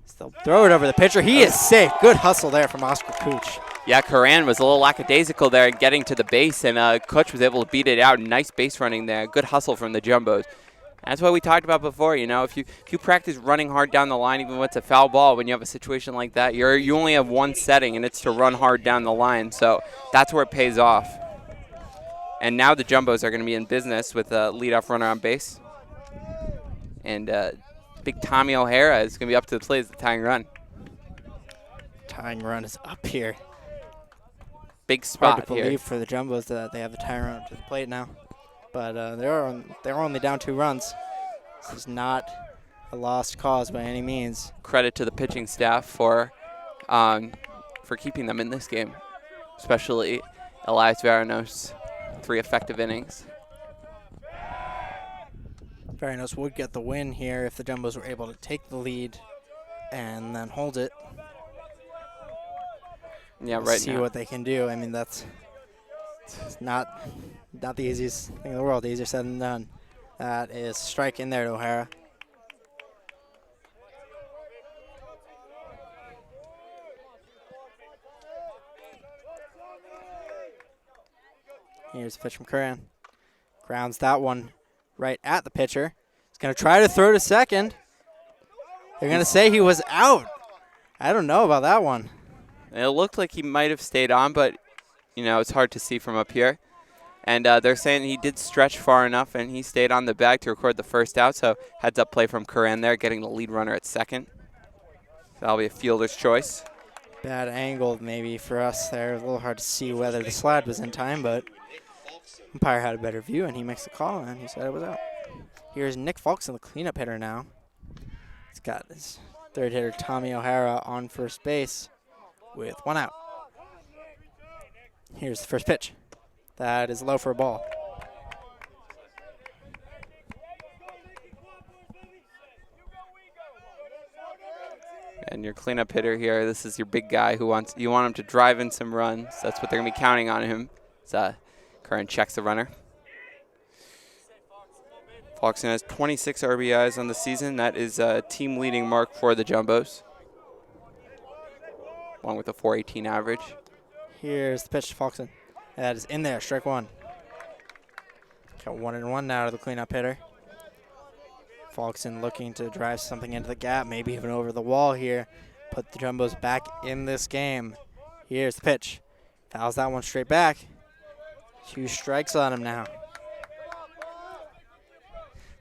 Still throw it over the pitcher. He is safe. Good hustle there from Oscar Kutch. Yeah, Curran was a little lackadaisical there in getting to the base, and Kutch was able to beat it out. Nice base running there. Good hustle from the Jumbos. That's what we talked about before. If you practice running hard down the line, even when it's a foul ball, when you have a situation like that, you only have one setting, and it's to run hard down the line. So that's where it pays off. And now the Jumbos are going to be in business with a leadoff runner on base. And big Tommy O'Hara is going to be up to the plate as the tying run. Tying run is up here. Big spot Hard to here. believe for the Jumbos that they have the tying run up to the plate now. But they're only down 2 runs. This is not a lost cause by any means. Credit to the pitching staff for keeping them in this game, especially Elias Veranos, 3 effective innings. Veranos would get the win here if the Jumbos were able to take the lead and then hold it. Yeah, We'll right see now. what they can do. I mean, it's not the easiest thing in the world. Easier said than done. That is strike in there to O'Hara. Here's a pitch from Curran. Grounds that one right at the pitcher. He's going to try to throw to second. They're going to say he was out. I don't know about that one. It looked like he might have stayed on, but, it's hard to see from up here. And they're saying he did stretch far enough, and he stayed on the bag to record the first out. So heads-up play from Curran there, getting the lead runner at second. That'll be a fielder's choice. Bad angle maybe for us there. A little hard to see whether the slide was in time, but umpire had a better view, and he makes the call, and he said it was out. Here's Nick Falkson, the cleanup hitter now. He's got his third hitter, Tommy O'Hara, on first base with one out. Here's the first pitch. That is low for a ball. And your cleanup hitter here, this is your big guy you want him to drive in some runs. That's what they're going to be counting on him. So Curran checks the runner. Falkson has 26 RBIs on the season. That is a team leading mark for the Jumbos, along with a .418 average. Here's the pitch to Falkson. That is in there, strike one. Got 1-1 now to the cleanup hitter. Falkson looking to drive something into the gap, maybe even over the wall here. Put the Jumbos back in this game. Here's the pitch. Fouls that one straight back. 2 strikes on him now.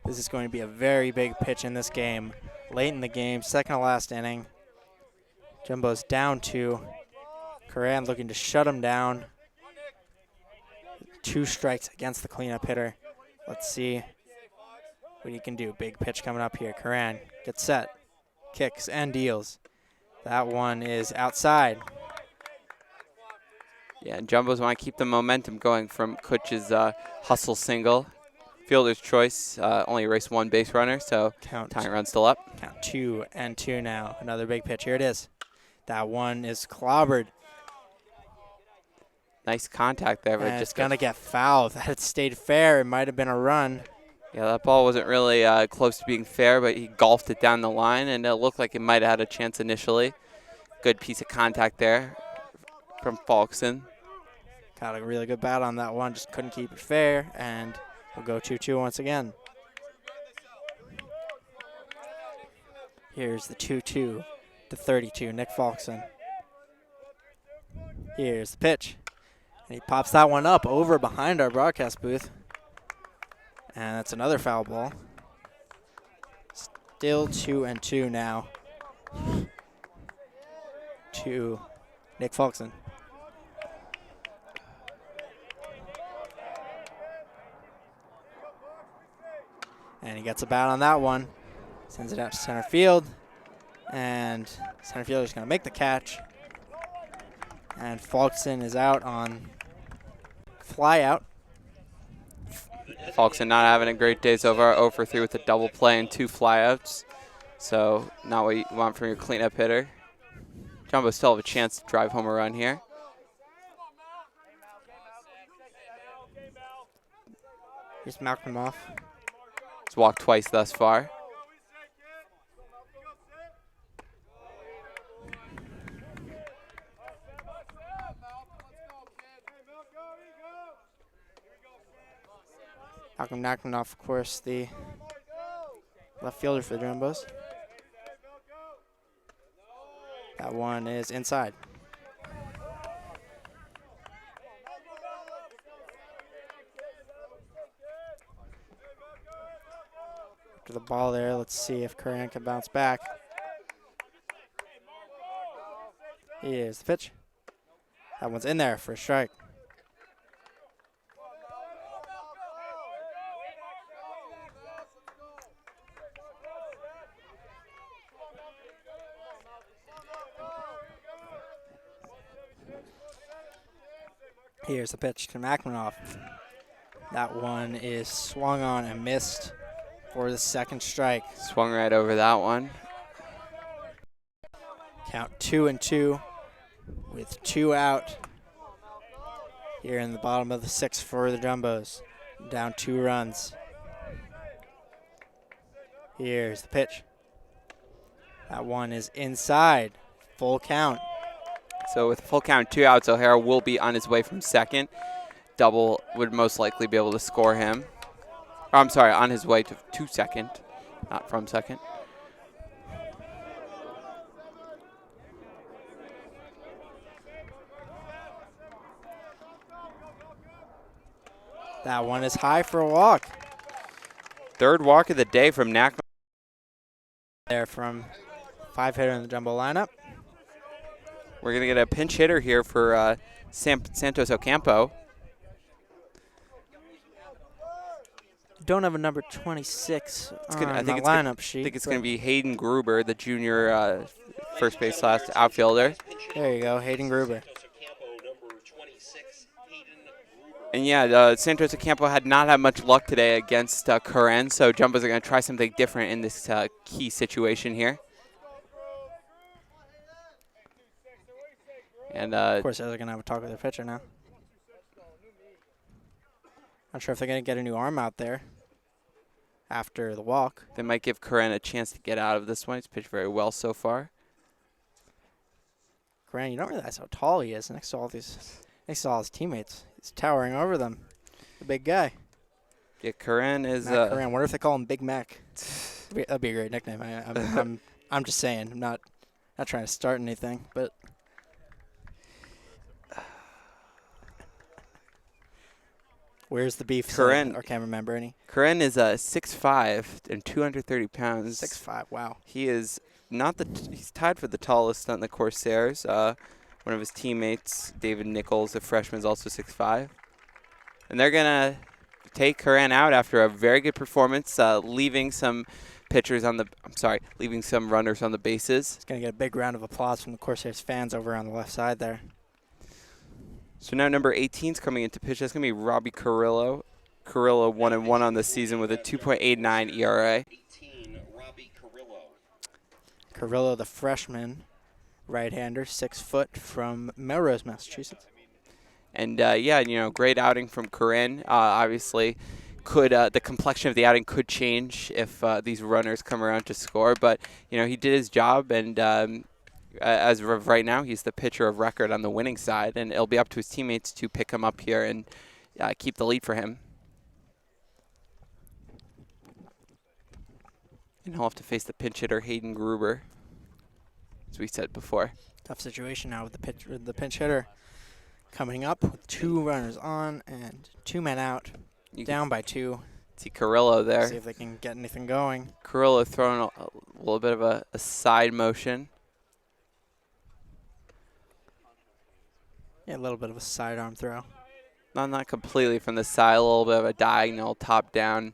This is going to be a very big pitch in this game. Late in the game, second to last inning. Jumbos down 2. Curran looking to shut him down. 2 strikes against the cleanup hitter. Let's see what he can do. Big pitch coming up here. Curran gets set, kicks, and deals. That one is outside. Yeah, and Jumbos want to keep the momentum going from Kutch's hustle single. Fielder's choice, only erased 1 base runner, so tying run still up. Count 2-2 now. Another big pitch. Here it is. That one is clobbered. Nice contact there. But And it's going to get fouled. That had stayed fair. It might have been a run. Yeah, that ball wasn't really close to being fair, but he golfed it down the line, and it looked like it might have had a chance initially. Good piece of contact there from Falkson. Got a really good bat on that one. Just couldn't keep it fair, and we'll go 2-2 once again. Here's the 2-2 to 32, Nick Falkson. Here's the pitch. And he pops that one up over behind our broadcast booth. And that's another foul ball. Still 2-2 now to Nick Falkson. And he gets a bat on that one. Sends it out to center field. And center fielder's going to make the catch. And Falkson is out on fly out. Falkson not having a great day so far. 0 for 3 with a double play and 2 flyouts. So not what you want from your cleanup hitter. Jumbo still have a chance to drive home a run here. Here's Malcolm off. He's walked twice thus far. Malcolm Nachmanoff, of course, the left fielder for the Jumbos. That one is inside. To the ball there, let's see if Curran can bounce back. Here's the pitch. That one's in there for a strike. Here's the pitch to Nachmanoff. That one is swung on and missed for the second strike. Swung right over that one. Count 2-2 with 2 out here in the bottom of the 6th for the Jumbos. Down 2 runs. Here's the pitch. That one is inside. Full count. So with a full count, 2 outs, O'Hara will be on his way from second. double would most likely be able to score him. Oh, I'm sorry, on his way to second, not from second. That one is high for a walk. Third walk of the day from Knack. There from 5-hitter in the jumbo lineup. We're going to get a pinch hitter here for Santos Ocampo. Don't have a number 26 on I the think lineup sheet. I think it's going to be Hayden Gruber, the junior first base slash outfielder. There you go, Hayden Gruber. And yeah, Santos Ocampo had not had much luck today against Curran, so Jumbos are going to try something different in this key situation here. And of course, they're going to have a talk with their pitcher now. Not sure if they're going to get a new arm out there after the walk. They might give Curran a chance to get out of this one. He's pitched very well so far. Curran, you don't realize how tall he is next to all his teammates. He's towering over them. The big guy. Yeah, Curran is. Curran. Wonder if they call him Big Mac. That'd be a great nickname. I'm just saying. I'm not trying to start anything, but. Where's the beef? Curran, or can't remember any. Curran is 6'5" and 230 pounds. 6'5", wow. He is not he's tied for the tallest on the Corsairs. One of his teammates, David Nichols, the freshman, is also 6'5". And they're gonna take Curran out after a very good performance, leaving some runners on the bases. He's gonna get a big round of applause from the Corsairs fans over on the left side there. So now number 18 is coming into pitch. That's going to be Robbie Carrillo. Carrillo 1-1 on the season with a 2.89 ERA. 18, Robbie Carrillo. Carrillo, the freshman, right-hander, 6 foot from Melrose, Massachusetts. And, great outing from Curran. Obviously, the complexion of the outing could change if these runners come around to score. But, he did his job, and as of right now, he's the pitcher of record on the winning side, and it'll be up to his teammates to pick him up here and keep the lead for him. And he'll have to face the pinch hitter, Hayden Gruber, as we said before. Tough situation now with the pinch hitter coming up with 2 runners on and 2 men out, down by 2. See Carrillo there. See if they can get anything going. Carrillo throwing a little bit of a side motion. Yeah, a little bit of a sidearm throw. Not completely from the side, a little bit of a diagonal, top down,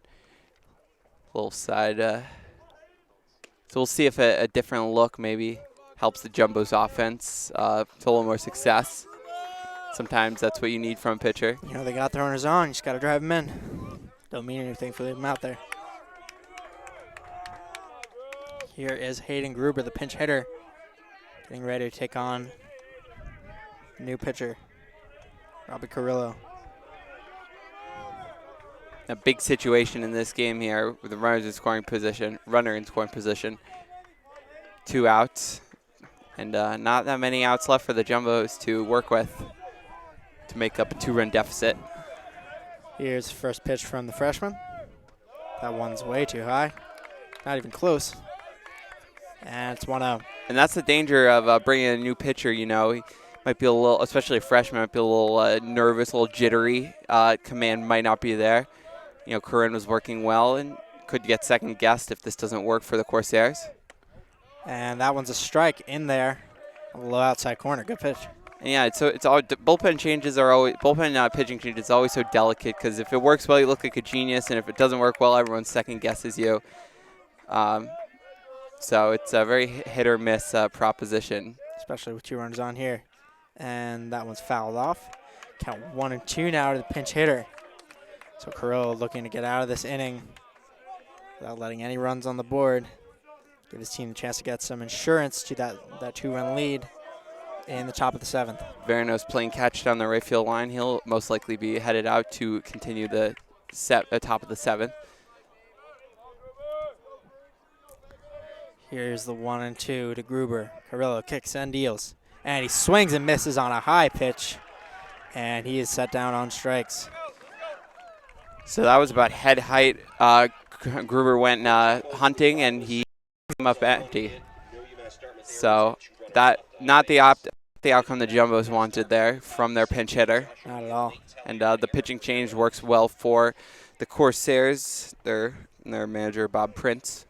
little side. So we'll see if a different look maybe helps the Jumbo's offense to a little more success. Sometimes that's what you need from a pitcher. They got their runners on. You just got to drive them in. Don't mean anything for them out there. Here is Hayden Gruber, the pinch hitter, getting ready to take on new pitcher, Robbie Carrillo. A big situation in this game here with the runner in scoring position. 2 outs, and not that many outs left for the Jumbos to work with to make up a 2-run deficit. Here's the first pitch from the freshman. That one's way too high. Not even close. And it's 1-0. And that's the danger of bringing a new pitcher, He might be a little, especially a freshman, might be a little nervous, a little jittery. Command might not be there. Curran was working well and could get second guessed if this doesn't work for the Corsairs. And that one's a strike in there, a low outside corner. Good pitch. And yeah, it's all bullpen pitching changes is always so delicate because if it works well, you look like a genius, and if it doesn't work well, everyone second guesses you. So it's a very hit or miss proposition, especially with 2 runners on here. And that one's fouled off. Count 1-2 now to the pinch hitter. So Carrillo looking to get out of this inning without letting any runs on the board. Give his team a chance to get some insurance to that 2-run lead in the top of the 7th. Verinos playing catch down the right field line. He'll most likely be headed out to continue the top of the 7th. Here's the 1-2 to Gruber. Carrillo kicks and deals. And he swings and misses on a high pitch. And he is set down on strikes. So that was about head height. Gruber went hunting, and he came up empty. So that not the outcome the Jumbos wanted there from their pinch hitter. Not at all. And the pitching change works well for the Corsairs, their manager, Bob Prince.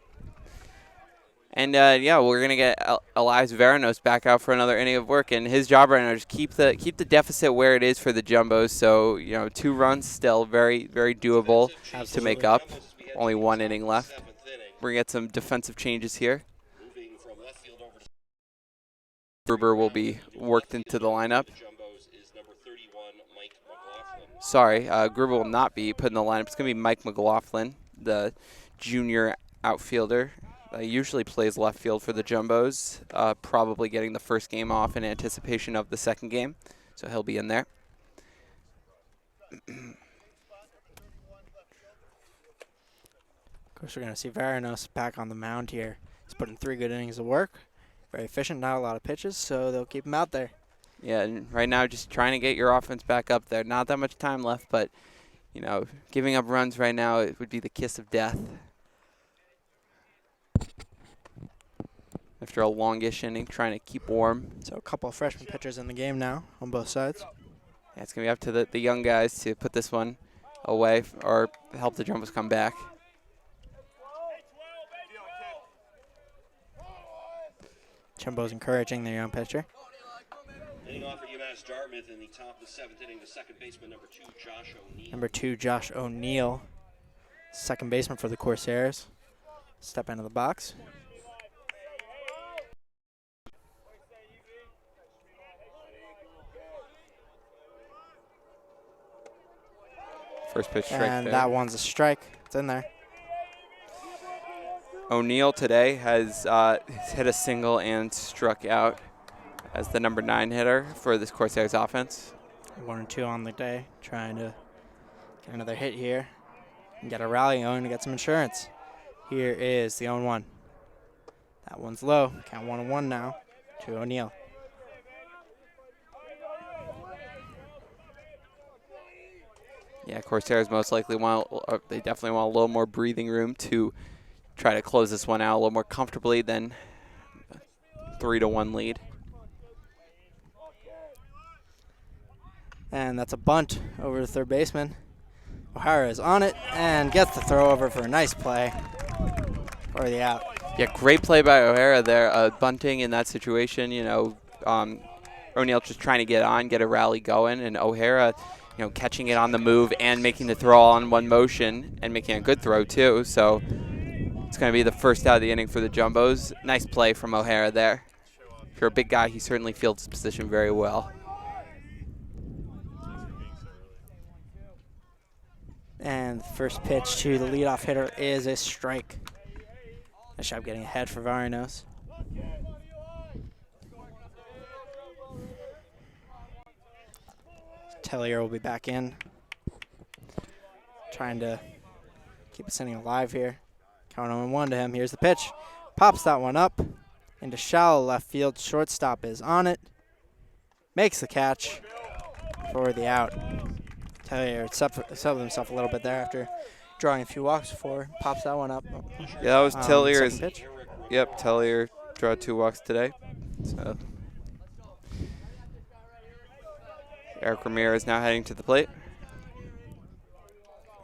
And, yeah, we're going to get Elias Veranos back out for another inning of work. And his job right now is keep the deficit where it is for the Jumbos. So, 2 runs still very, very doable to make up. Only 1 inning left. We're going to get some defensive changes here. Gruber will be worked into the lineup. Sorry, Gruber will not be put in the lineup. It's going to be Mike McLaughlin, the junior outfielder. Usually plays left field for the Jumbos, probably getting the first game off in anticipation of the second game. So he'll be in there. Of course, we're going to see Veranos back on the mound here. He's put in 3 good innings of work. Very efficient, not a lot of pitches, so they'll keep him out there. Yeah, and right now just trying to get your offense back up there. Not that much time left, but, giving up runs right now, it would be the kiss of death. After a longish inning, trying to keep warm. So a couple of freshman pitchers in the game now on both sides. Yeah, it's going to be up to the young guys to put this one away or help the Jumbos come back. Jumbo's encouraging their young pitcher. Leading off for UMass Dartmouth in the top of the 7th inning, the second baseman, number 2, Josh O'Neill. Number 2, Josh O'Neill, second baseman for the Corsairs. Step into the box. First pitch strike And there. that one's a strike. It's in there. O'Neill today has hit a single and struck out as the number 9 hitter for this Corsairs offense. 1 and 2 on the day, trying to get another hit here and get a rally going to get some insurance. Here is the 0-1. That one's low. Count 1-1 now to O'Neill. Yeah, Corsairs most likely they definitely want a little more breathing room to try to close this one out a little more comfortably than a 3-1 lead. And that's a bunt over to third baseman. O'Hara is on it and gets the throw over for a nice play for the out. Yeah, great play by O'Hara there. Bunting in that situation, O'Neill just trying to get a rally going, and O'Hara, catching it on the move and making the throw all in one motion and making a good throw too. So it's going to be the first out of the inning for the Jumbos. Nice play from O'Hara there. If you're a big guy, he certainly fields his position very well. And the first pitch to the leadoff hitter is a strike. Nice job getting ahead for Veranos. Tellier will be back in. Trying to keep us inning alive here. Count 0-1 to him. Here's the pitch. Pops that one up into shallow left field. Shortstop is on it. Makes the catch for the out. Tellier settled himself a little bit there after drawing a few walks before. Pops that one up. Yeah, that was Tellier's. Pitch. Yep, Tellier drew 2 walks today. So Eric Ramirez now heading to the plate.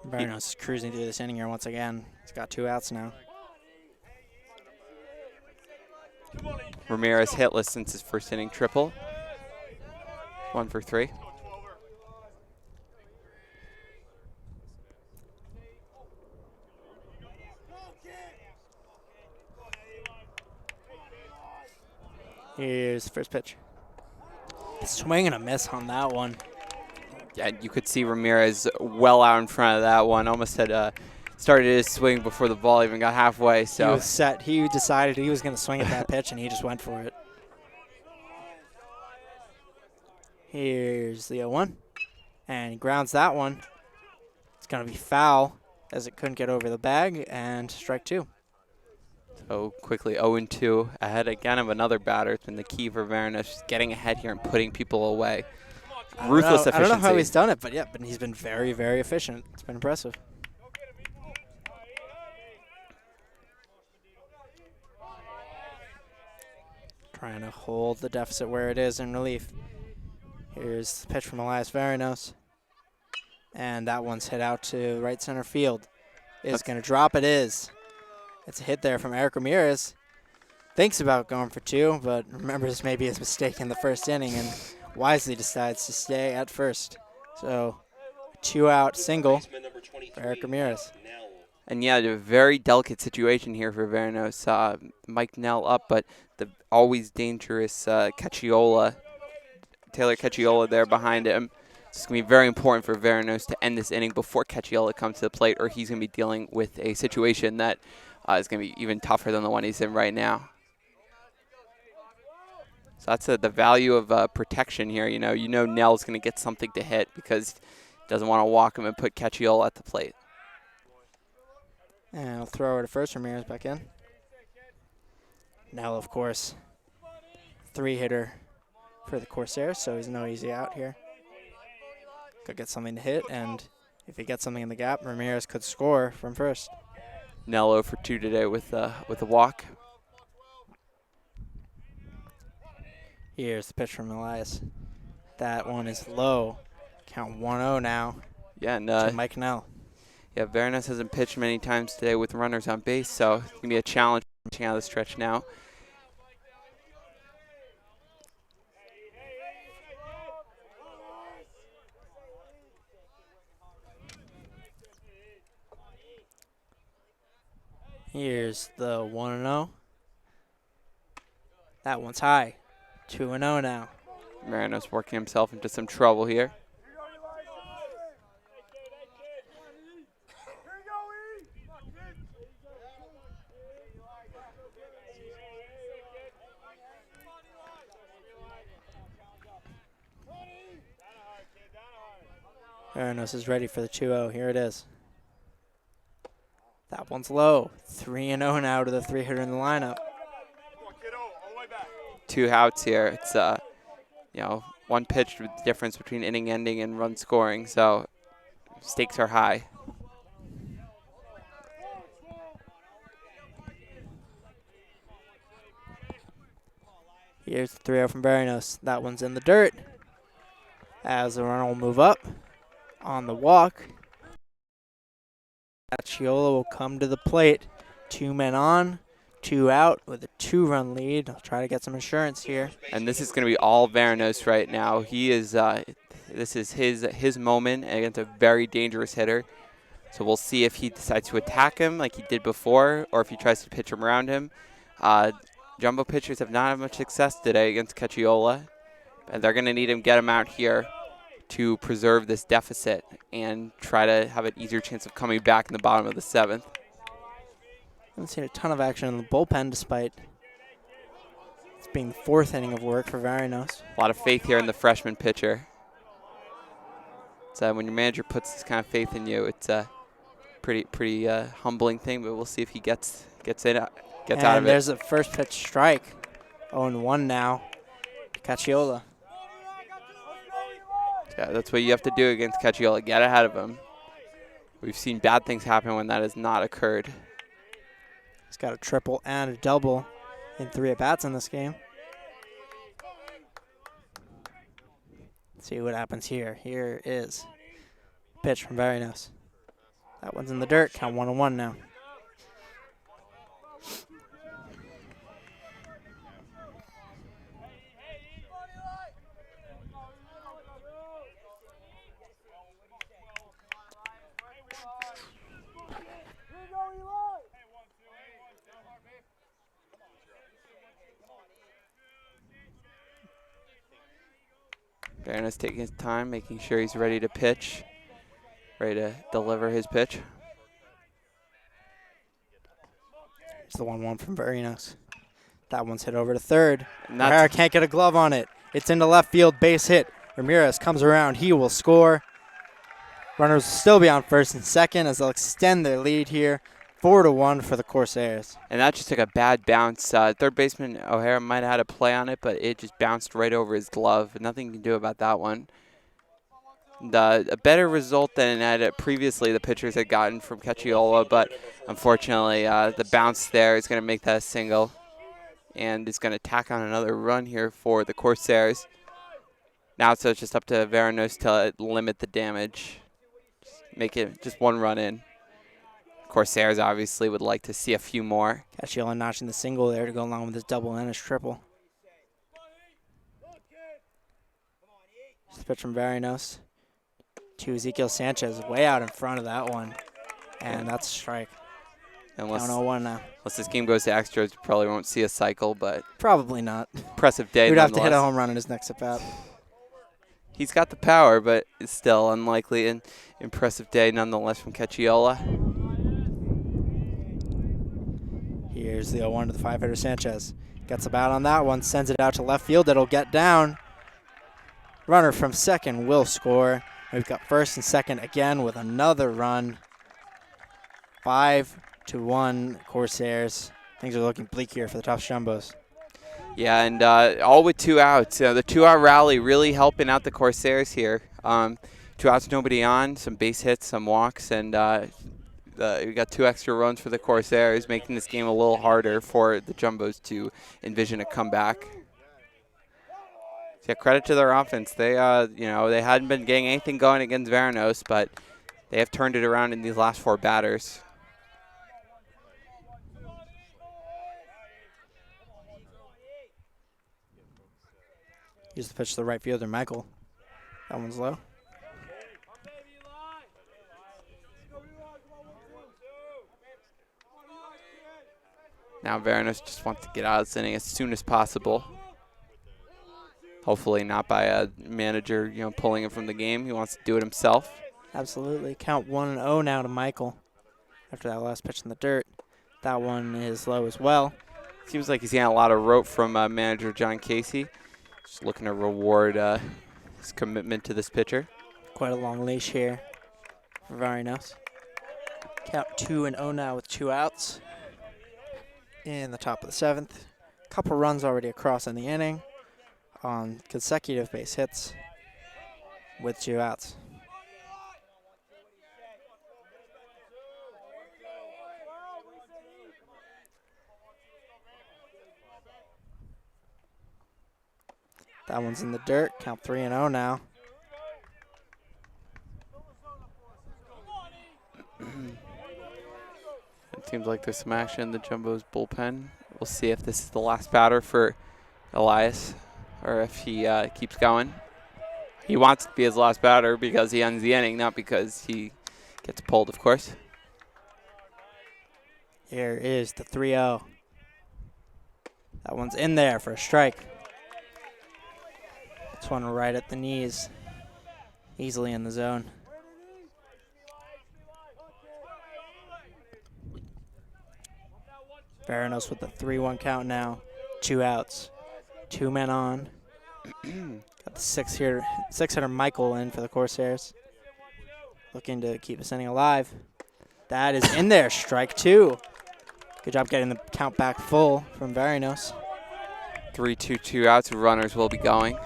Veranos is cruising through this inning here once again. He's got 2 outs now. Ramirez hitless since his first inning triple. 1 for 3. Here's the first pitch. Swing and a miss on that one. Yeah, you could see Ramirez well out in front of that one. Almost had started his swing before the ball even got halfway. So he was set. He decided he was going to swing at that pitch, and he just went for it. Here's the 0-1. And he grounds that one. It's going to be foul as it couldn't get over the bag, and strike 2. So quickly 0-2 ahead again of another batter. It's been the key for Veranos, just getting ahead here and putting people away. ruthless efficiency. I don't know how he's done it, but he's been very, very efficient. It's been impressive. Trying to hold the deficit where it is in relief. Here's the pitch from Elias Varinos. And that one's hit out to right center field. Is going to drop. It is. It's a hit there from Eric Ramirez. Thinks about going for 2, but remembers maybe his mistake in the first inning and wisely decides to stay at first. So, 2-out single for Eric Ramirez. And yeah, a very delicate situation here for Varinos. Mike Nell up, but the always dangerous Taylor Cacciola there behind him. It's going to be very important for Varinos to end this inning before Cacciola comes to the plate, or he's going to be dealing with a situation that is going to be even tougher than the one he's in right now. So that's the value of protection here. You know Nell's going to get something to hit because he doesn't want to walk him and put Cacciola at the plate. And I'll throw it to first. Ramirez back in. Nell, of course, 3-hitter for the Corsairs, so he's no easy out here. Could get something to hit, and if he gets something in the gap, Ramirez could score from first. Nell 0 for 2 today with a walk. Here's the pitch from Elias. That one is low. Count 1-0 now. Yeah, and to Mike Nell. Yeah, Varinos hasn't pitched many times today with runners on base, so it's going to be a challenge pitching out of the stretch now. Here's the 1-0. That one's high. 2-0 now. Varinos working himself into some trouble here. Varinos is ready for the 2-0. Here it is. That one's low. 3-0 now to the 3-hitter in the lineup. 2 outs here. It's one pitch with the difference between inning ending and run scoring, so stakes are high. Here's the 3-0 from Varinos. That one's in the dirt. As the runner will move up on the walk. Cacciola will come to the plate. 2 men on, 2 out with a 2-run lead. I'll try to get some insurance here. And this is going to be all Varinos right now. He is. This is his moment against a very dangerous hitter. So we'll see if he decides to attack him like he did before, or if he tries to pitch him around him. Jumbo pitchers have not had much success today against Cacciola, and they're going to need him get him out here to preserve this deficit and try to have an easier chance of coming back in the bottom of the 7th. Haven't seen a ton of action in the bullpen despite it's being the 4th inning of work for Varinos. A lot of faith here in the freshman pitcher. So when your manager puts this kind of faith in you, it's a pretty humbling thing, but we'll see if he gets out of it. And there's a first pitch strike. 0-1 now. Cacciola. Yeah, that's what you have to do against Cacciola. Get ahead of him. We've seen bad things happen when that has not occurred. He's got a triple and a double in 3 at-bats in this game. Let's see what happens here. Here is pitch from Varinos. That one's in the dirt. Count 1-1 now. Varinos taking his time, making sure he's ready to pitch, ready to deliver his pitch. It's the 1-1 from Varinos. That one's hit over to third. O'Hara can't get a glove on it. It's into left field, base hit. Ramirez comes around. He will score. Runners will still be on first and second as they'll extend their lead here. 4-1 for the Corsairs. And that just took a bad bounce. Third baseman O'Hara might have had a play on it, but it just bounced right over his glove. Nothing you can do about that one. A better result than previously the pitchers had gotten from Cacchiola, but unfortunately the bounce there is going to make that a single, and it's going to tack on another run here for the Corsairs. Now so it's just up to Veranos to limit the damage, make it just one run in. Corsairs obviously would like to see a few more. Cacchiola notching the single there to go along with his double and his triple. Pitch from Veranos to Ezekiel Sanchez, way out in front of that one. And that's a strike. Unless, down 0-1 now. Unless this game goes to extras, you probably won't see a cycle, but probably not. Impressive day. He would have to hit a home run in his next at-bat. He's got the power, but it's still unlikely. An impressive day nonetheless from Cacchiola. Here's the 0-1 to the 5-hitter Sanchez. Gets a bat on that one, sends it out to left field. It'll get down. Runner from second will score. We've got first and second again with another run. 5-1 Corsairs. Things are looking bleak here for the Tufts Jumbos. Yeah, and all with 2 outs. The 2-out rally really helping out the Corsairs here. 2 outs, nobody on, some base hits, some walks, and we got 2 extra runs for the Corsairs, making this game a little harder for the Jumbos to envision a comeback. Yeah, credit to their offense. They, they hadn't been getting anything going against Veranos, but they have turned it around in these last 4 batters. Here's the pitch to the right fielder, Michael. That one's low. Now Veranos just wants to get out of this inning as soon as possible. Hopefully not by a manager, pulling him from the game. He wants to do it himself. Absolutely. Count 1-0 now to Michael after that last pitch in the dirt. That one is low as well. Seems like he's getting a lot of rope from manager John Casey. Just looking to reward his commitment to this pitcher. Quite a long leash here for Veranos. Count 2-0 now with 2 outs. In the top of the 7th. Couple runs already across in the inning on consecutive base hits with 2 outs. That one's in the dirt. Count 3-0 now. It seems like there's some action in the Jumbo's bullpen. We'll see if this is the last batter for Elias or if he keeps going. He wants it to be his last batter because he ends the inning, not because he gets pulled, of course. Here is the 3-0. That one's in there for a strike. This one right at the knees. Easily in the zone. Veranos with the 3-1 count now. 2 outs. 2 men on. Got the 6-hitter Michael in for the Corsairs. Looking to keep this inning alive. That is in there. Strike 2. Good job getting the count back full from Veranos. 3-2, 2 outs. Runners will be going.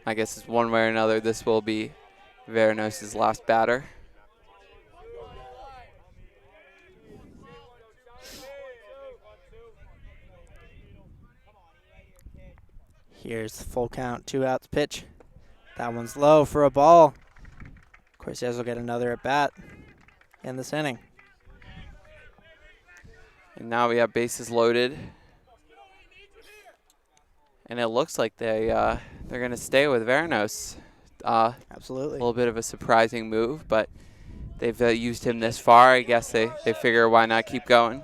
I guess it's one way or another. This will be Veranos' last batter. Here's the full count, 2 outs pitch. That one's low for a ball. Corsairs will get another at bat in this inning. And now we have bases loaded. And it looks like they're going to stay with Veranos. Absolutely. A little bit of a surprising move, but they've used him this far. I guess they figure why not keep going.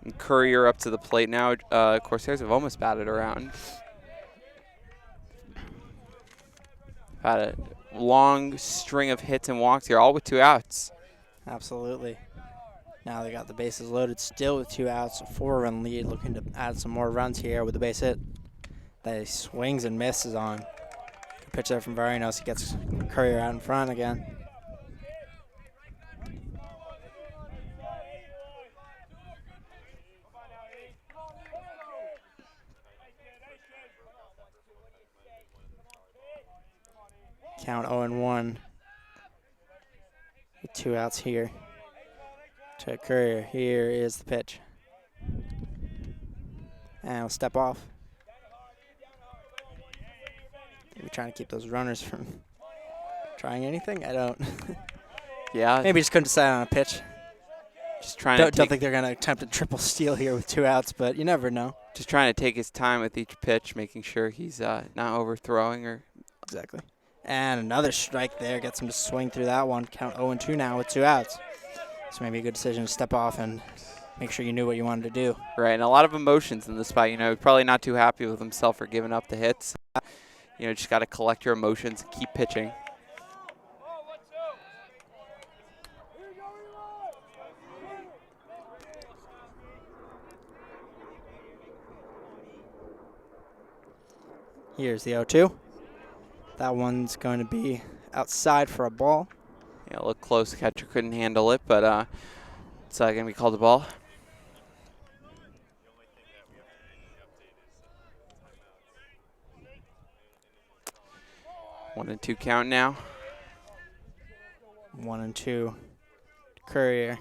And Courier up to the plate now. Corsairs have almost batted around. Had a long string of hits and walks here, all with 2 outs. Absolutely. Now they got the bases loaded still with 2 outs, a 4-run lead, looking to add some more runs here with the base hit that he swings and misses on. Good pitch there from Veranos. He gets Courier out in front again. Count 0-1. With 2 outs here. To Courier. Here is the pitch. And we'll step off. We're trying to keep those runners from trying anything. I don't. Yeah. Maybe just couldn't decide on a pitch. Just trying Don't think they're going to attempt a triple steal here with 2 outs, but you never know. Just trying to take his time with each pitch, making sure he's not overthrowing or. Exactly. And another strike there gets him to swing through that one. Count 0-2 now with 2 outs. So maybe a good decision to step off and make sure you knew what you wanted to do. Right, and a lot of emotions in the spot. Probably not too happy with himself for giving up the hits. Just got to collect your emotions and keep pitching. Here's the 0-2. That one's going to be outside for a ball. Yeah, look close. The catcher couldn't handle it, but it's going to be called a ball. 1-2 count now. 1-2. Courier.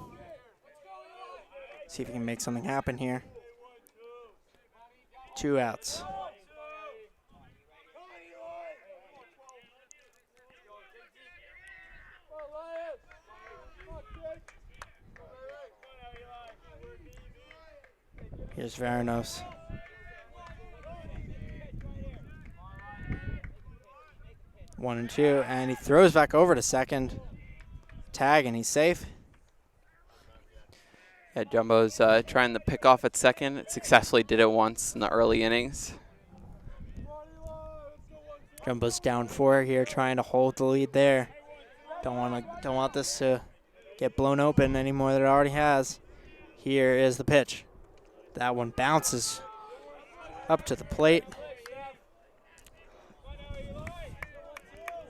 See if he can make something happen here. 2 outs. Here's Varanos. One and two, and he throws back over to second. Tag, and he's safe. Yeah, Jumbo's trying to pick off at second. It successfully did it once in the early innings. Jumbo's down 4 here, trying to hold the lead there. Don't want this to get blown open any more than it already has. Here is the pitch. That one bounces up to the plate.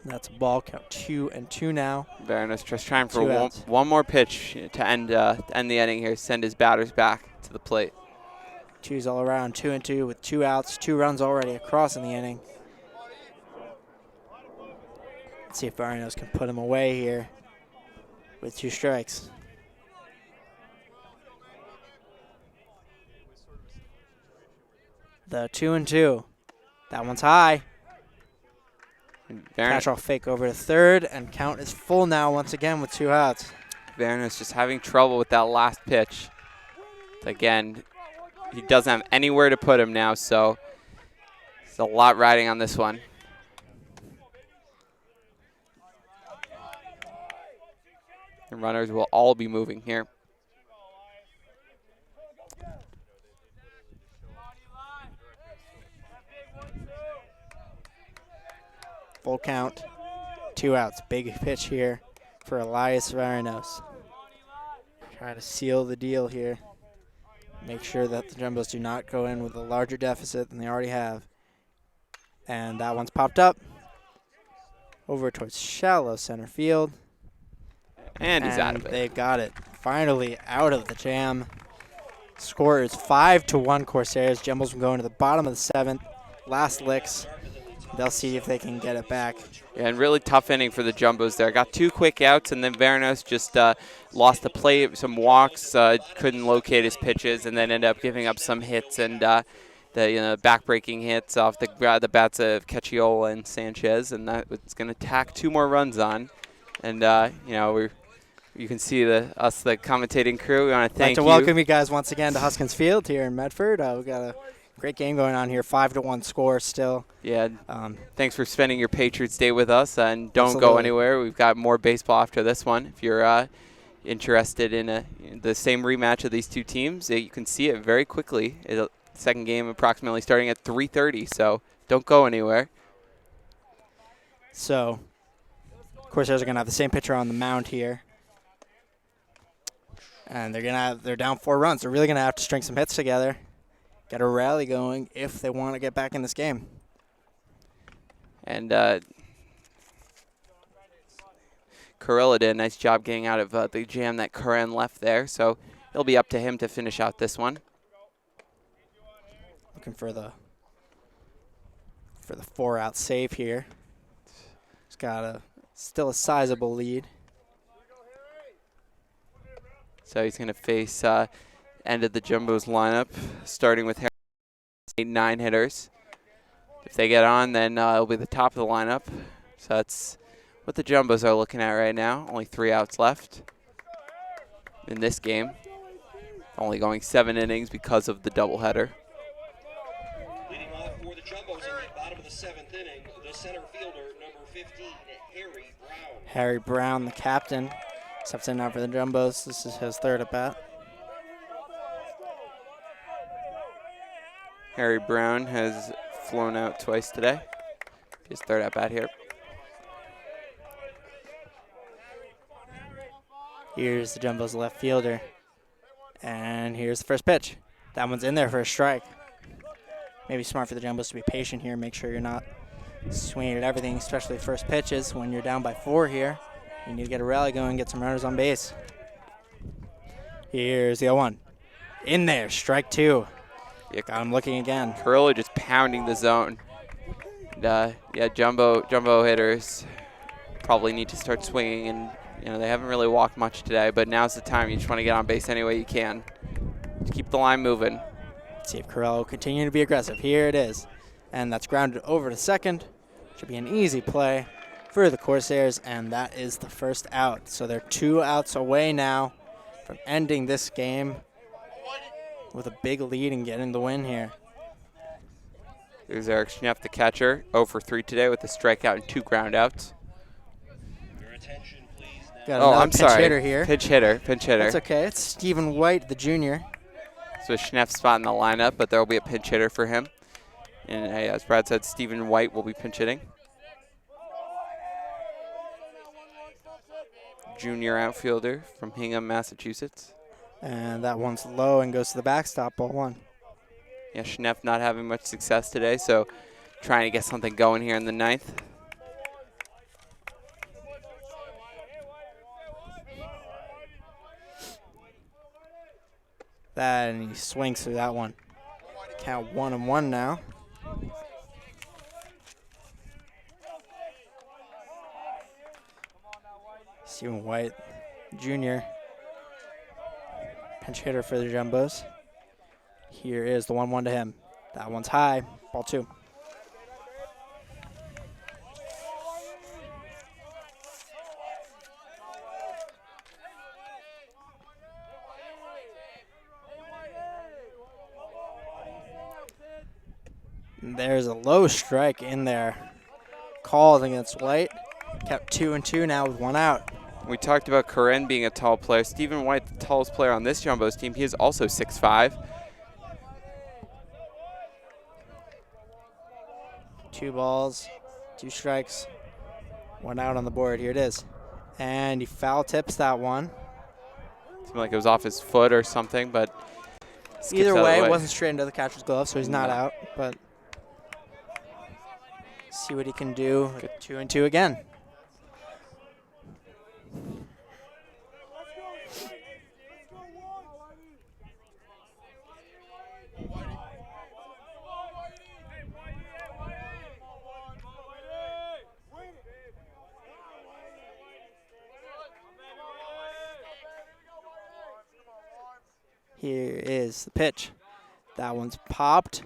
That's a ball. Count 2-2 now. Varanos just trying for 2 outs. one more pitch to end the inning here. Send his batters back to the plate. 2s all around. 2-2 with 2 outs. 2 runs already across in the inning. Let's see if Varanos can put him away here with 2 strikes. The 2-2. That one's high. Catch off fake over to third, and count is full now once again with 2 outs. Varanos just having trouble with that last pitch. Again, he doesn't have anywhere to put him now, so there's a lot riding on this one. The runners will all be moving here. Full count, 2 outs. Big pitch here for Elias Varanos. Try to seal the deal here. Make sure that the Jumbos do not go in with a larger deficit than they already have. And that one's popped up over towards shallow center field. And he's out of it. They got it. Finally out of the jam. Score is 5-1 Corsairs. Jumbos will go into the bottom of the 7th. Last licks. They'll see if they can get it back. Yeah, and really tough inning for the Jumbos there. Got 2 quick outs, and then Varanos just lost the plate, some walks, couldn't locate his pitches, and then ended up giving up some hits and the back-breaking hits off the bats of Cacchiola and Sanchez, and that was going to tack 2 more runs on. And you can see the commentating crew. We want to thank you. I'd like to welcome you guys once again to Huskins Field here in Medford. We've got a great game going on here, 5-1 score still. Yeah, thanks for spending your Patriots Day with us, and don't Absolutely. go anywhere. We've got more baseball after this one. If you're interested in the same rematch of these 2 teams, you can see it very quickly. Second game approximately starting at 3:30, so don't go anywhere. So, Corsairs are going to have the same pitcher on the mound here. And they're down 4 runs. They're really going to have to string some hits together. Get a rally going if they want to get back in this game. And Carilla did a nice job getting out of the jam that Curran left there, so it'll be up to him to finish out this one. Looking for the 4-out save here. got still a sizable lead. So he's going to face end of the Jumbos lineup, starting with 8-9 hitters. If they get on, then it'll be the top of the lineup. So that's what the Jumbos are looking at right now. Only 3 outs left in this game. Only going 7 innings because of the doubleheader. Leading off for the Jumbos in the bottom of the 7th inning, the center fielder, number 15, Harry Brown. Harry Brown, the captain, steps in now for the Jumbos. This is his 3rd at bat. Harry Brown has flown out twice today. His 3rd at bat here. Here's the Jumbos left fielder. And here's the first pitch. That one's in there for a strike. Maybe smart for the Jumbos to be patient here. Make sure you're not swinging at everything, especially first pitches. When you're down by 4 here, you need to get a rally going, get some runners on base. Here's the 0-1. In there, strike 2. Yeah, Got him looking again. Carrillo just pounding the zone. And, yeah, jumbo hitters probably need to start swinging, and they haven't really walked much today, but now's the time. You just want to get on base any way you can to keep the line moving. Let's see if Carrillo will continue to be aggressive. Here it is. And that's grounded over to second. Should be an easy play for the Corsairs, and that is the first out. So they're 2 outs away now from ending this game with a big lead and getting the win here. Here's Eric Schneff, the catcher, 0 for 3 today with a strikeout and 2 ground outs. Your attention, please. Got Oh, another I'm pinch sorry. hitter here. Pinch hitter. That's okay. It's Stephen White, the junior. So Schneff's spot in the lineup, but there will be a pinch hitter for him. And as Brad said, Stephen White will be pinch hitting. Junior outfielder from Hingham, Massachusetts. And that one's low and goes to the backstop, ball 1. Yeah, Schneff not having much success today, so trying to get something going here in the 9th. And he swings through that one. Count 1-1 now. Stephen White, junior, pinch hitter for the Jumbos. Here is the 1-1 to him. That one's high, ball 2. There's a low strike in there. Called against White. Kept 2-2 now with 1 out. We talked about Karen being a tall player. Stephen White, the tallest player on this Jumbos team. He is also 6'5". 2 balls, 2 strikes, 1 out on the board. Here it is. And he foul tips that one. Seemed like it was off his foot or something, but skips Either out of the way, way. it wasn't straight into the catcher's glove, so he's not No. out. But see what he can do. 2-2 again. Here is the pitch. That one's popped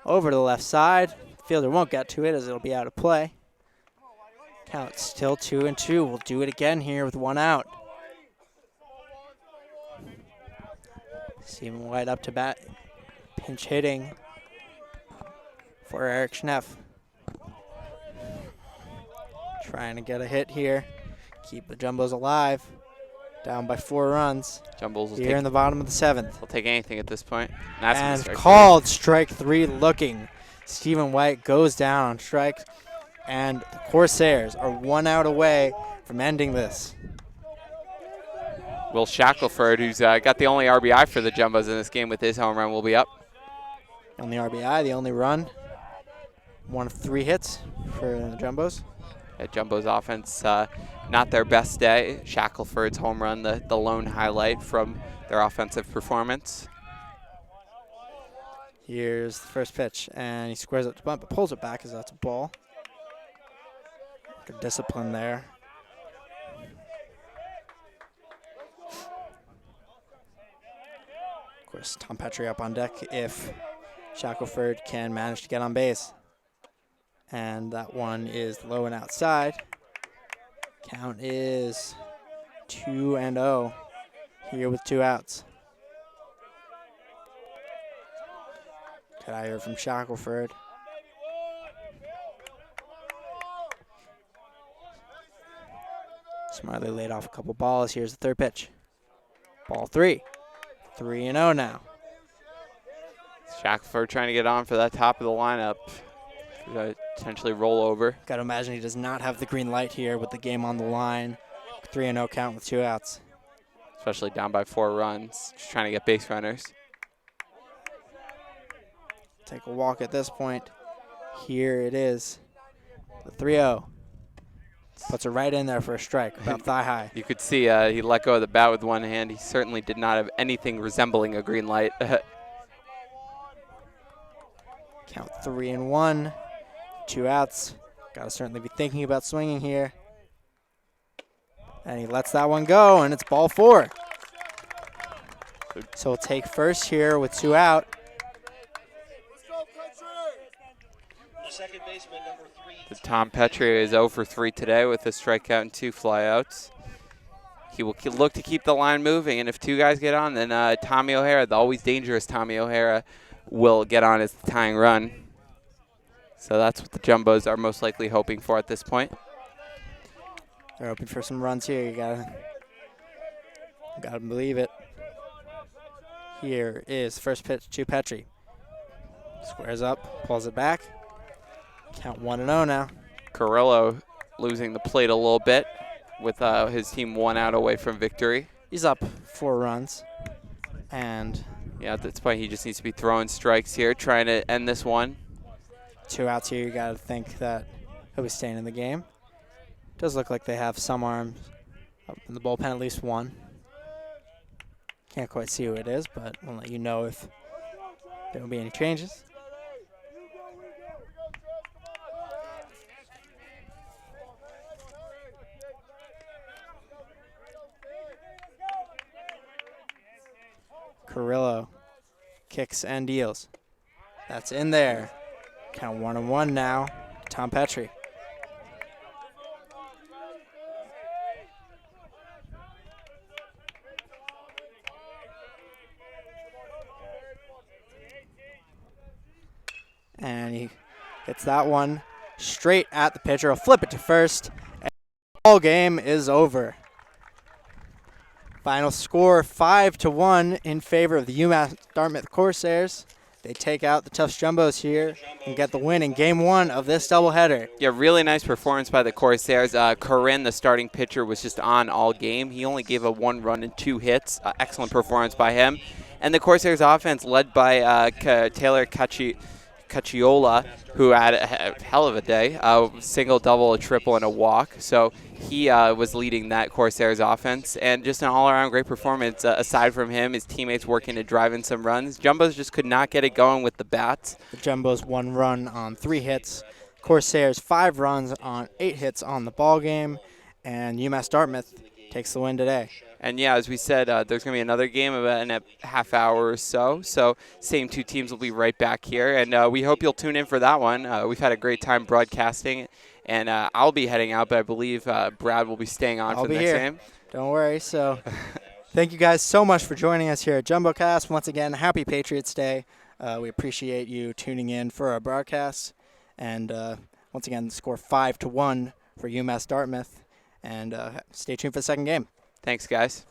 over to the left side. Fielder won't get to it as it'll be out of play. Count still 2-2. We'll do it again here with 1 out. Stephen White up to bat. Pinch hitting for Eric Schneff. Trying to get a hit here. Keep the Jumbos alive. Down by 4 runs. Jumbos will Here in the bottom of the 7th. they'll take anything at this point. That's gonna And strike called strike 3 looking. Stephen White goes down on strike. And the Corsairs are 1 out away from ending this. Will Shackelford, who's got the only RBI for the Jumbos in this game with his home run, will be up. Only RBI, the only run. 1 of 3 hits for the Jumbos. Jumbo's offense, not their best day. Shackelford's home run, the lone highlight from their offensive performance. Here's the first pitch, and he squares up to bunt, but pulls it back as that's a ball. Good discipline there. Of course, Tom Petrie up on deck if Shackelford can manage to get on base. And that one is low and outside. Count is 2-0 here with 2 outs. Good eye here from Shackelford. Smartly laid off a couple balls. Here's the third pitch. Ball 3. 3-0 now. Shackelford trying to get on for that top of the lineup. Potentially roll over. Got to imagine he does not have the green light here with the game on the line. 3-0 count with 2 outs. Especially down by 4 runs. Just trying to get base runners. Take a walk at this point. Here it is. The 3-0. Puts it right in there for a strike, about thigh high. You could see he let go of the bat with one hand. He certainly did not have anything resembling a green light. Count 3-1. 2 outs. Got to certainly be thinking about swinging here. And he lets that one go, and it's ball 4. So we'll take first here with 2 out. The second baseman, number 3. Tom Petrie is 0 for 3 today with a strikeout and 2 flyouts. He will look to keep the line moving, and if 2 guys get on, then Tommy O'Hara, the always dangerous Tommy O'Hara, will get on as the tying run. So that's what the Jumbos are most likely hoping for at this point. They're hoping for some runs here. You gotta believe it. Here is first pitch to Petrie. Squares up, pulls it back. Count 1-0 now. Carrillo losing the plate a little bit with his team 1 out away from victory. He's up 4 runs. And yeah, at this point he just needs to be throwing strikes here, trying to end this one. 2 outs here. You got to think that he'll be staying in the game. Does look like they have some arms up in the bullpen, at least one. Can't quite see who it is, but we'll let you know if there will be any changes. Carrillo kicks and deals. That's in there. Count 1-1 now. Tom Petrie. And he hits that one straight at the pitcher. He'll flip it to first. And the ball game is over. Final score 5-1 in favor of the UMass Dartmouth Corsairs. They take out the Tufts Jumbos here and get the win in Game 1 of this doubleheader. Yeah, really nice performance by the Corsairs. Corinne, the starting pitcher, was just on all game. He only gave up 1 run and 2 hits. Excellent performance by him. And the Corsairs offense led by Taylor Cacciola, who had a hell of a day. Single, double, a triple, and a walk. So he was leading that Corsairs offense. And just an all-around great performance. Aside from him, his teammates working to drive in some runs. Jumbos just could not get it going with the bats. The Jumbos 1 run on 3 hits. Corsairs 5 runs on 8 hits on the ball game. And UMass Dartmouth takes the win today. And yeah, as we said, there's going to be another game in a half hour or so. So same 2 teams will be right back here. And we hope you'll tune in for that one. We've had a great time broadcasting. And I'll be heading out, but I believe Brad will be staying on for the next game. Don't worry. So thank you guys so much for joining us here at JumboCast. Once again, happy Patriots Day. We appreciate you tuning in for our broadcast. And once again, the score 5-1 for UMass Dartmouth. And stay tuned for the second game. Thanks, guys.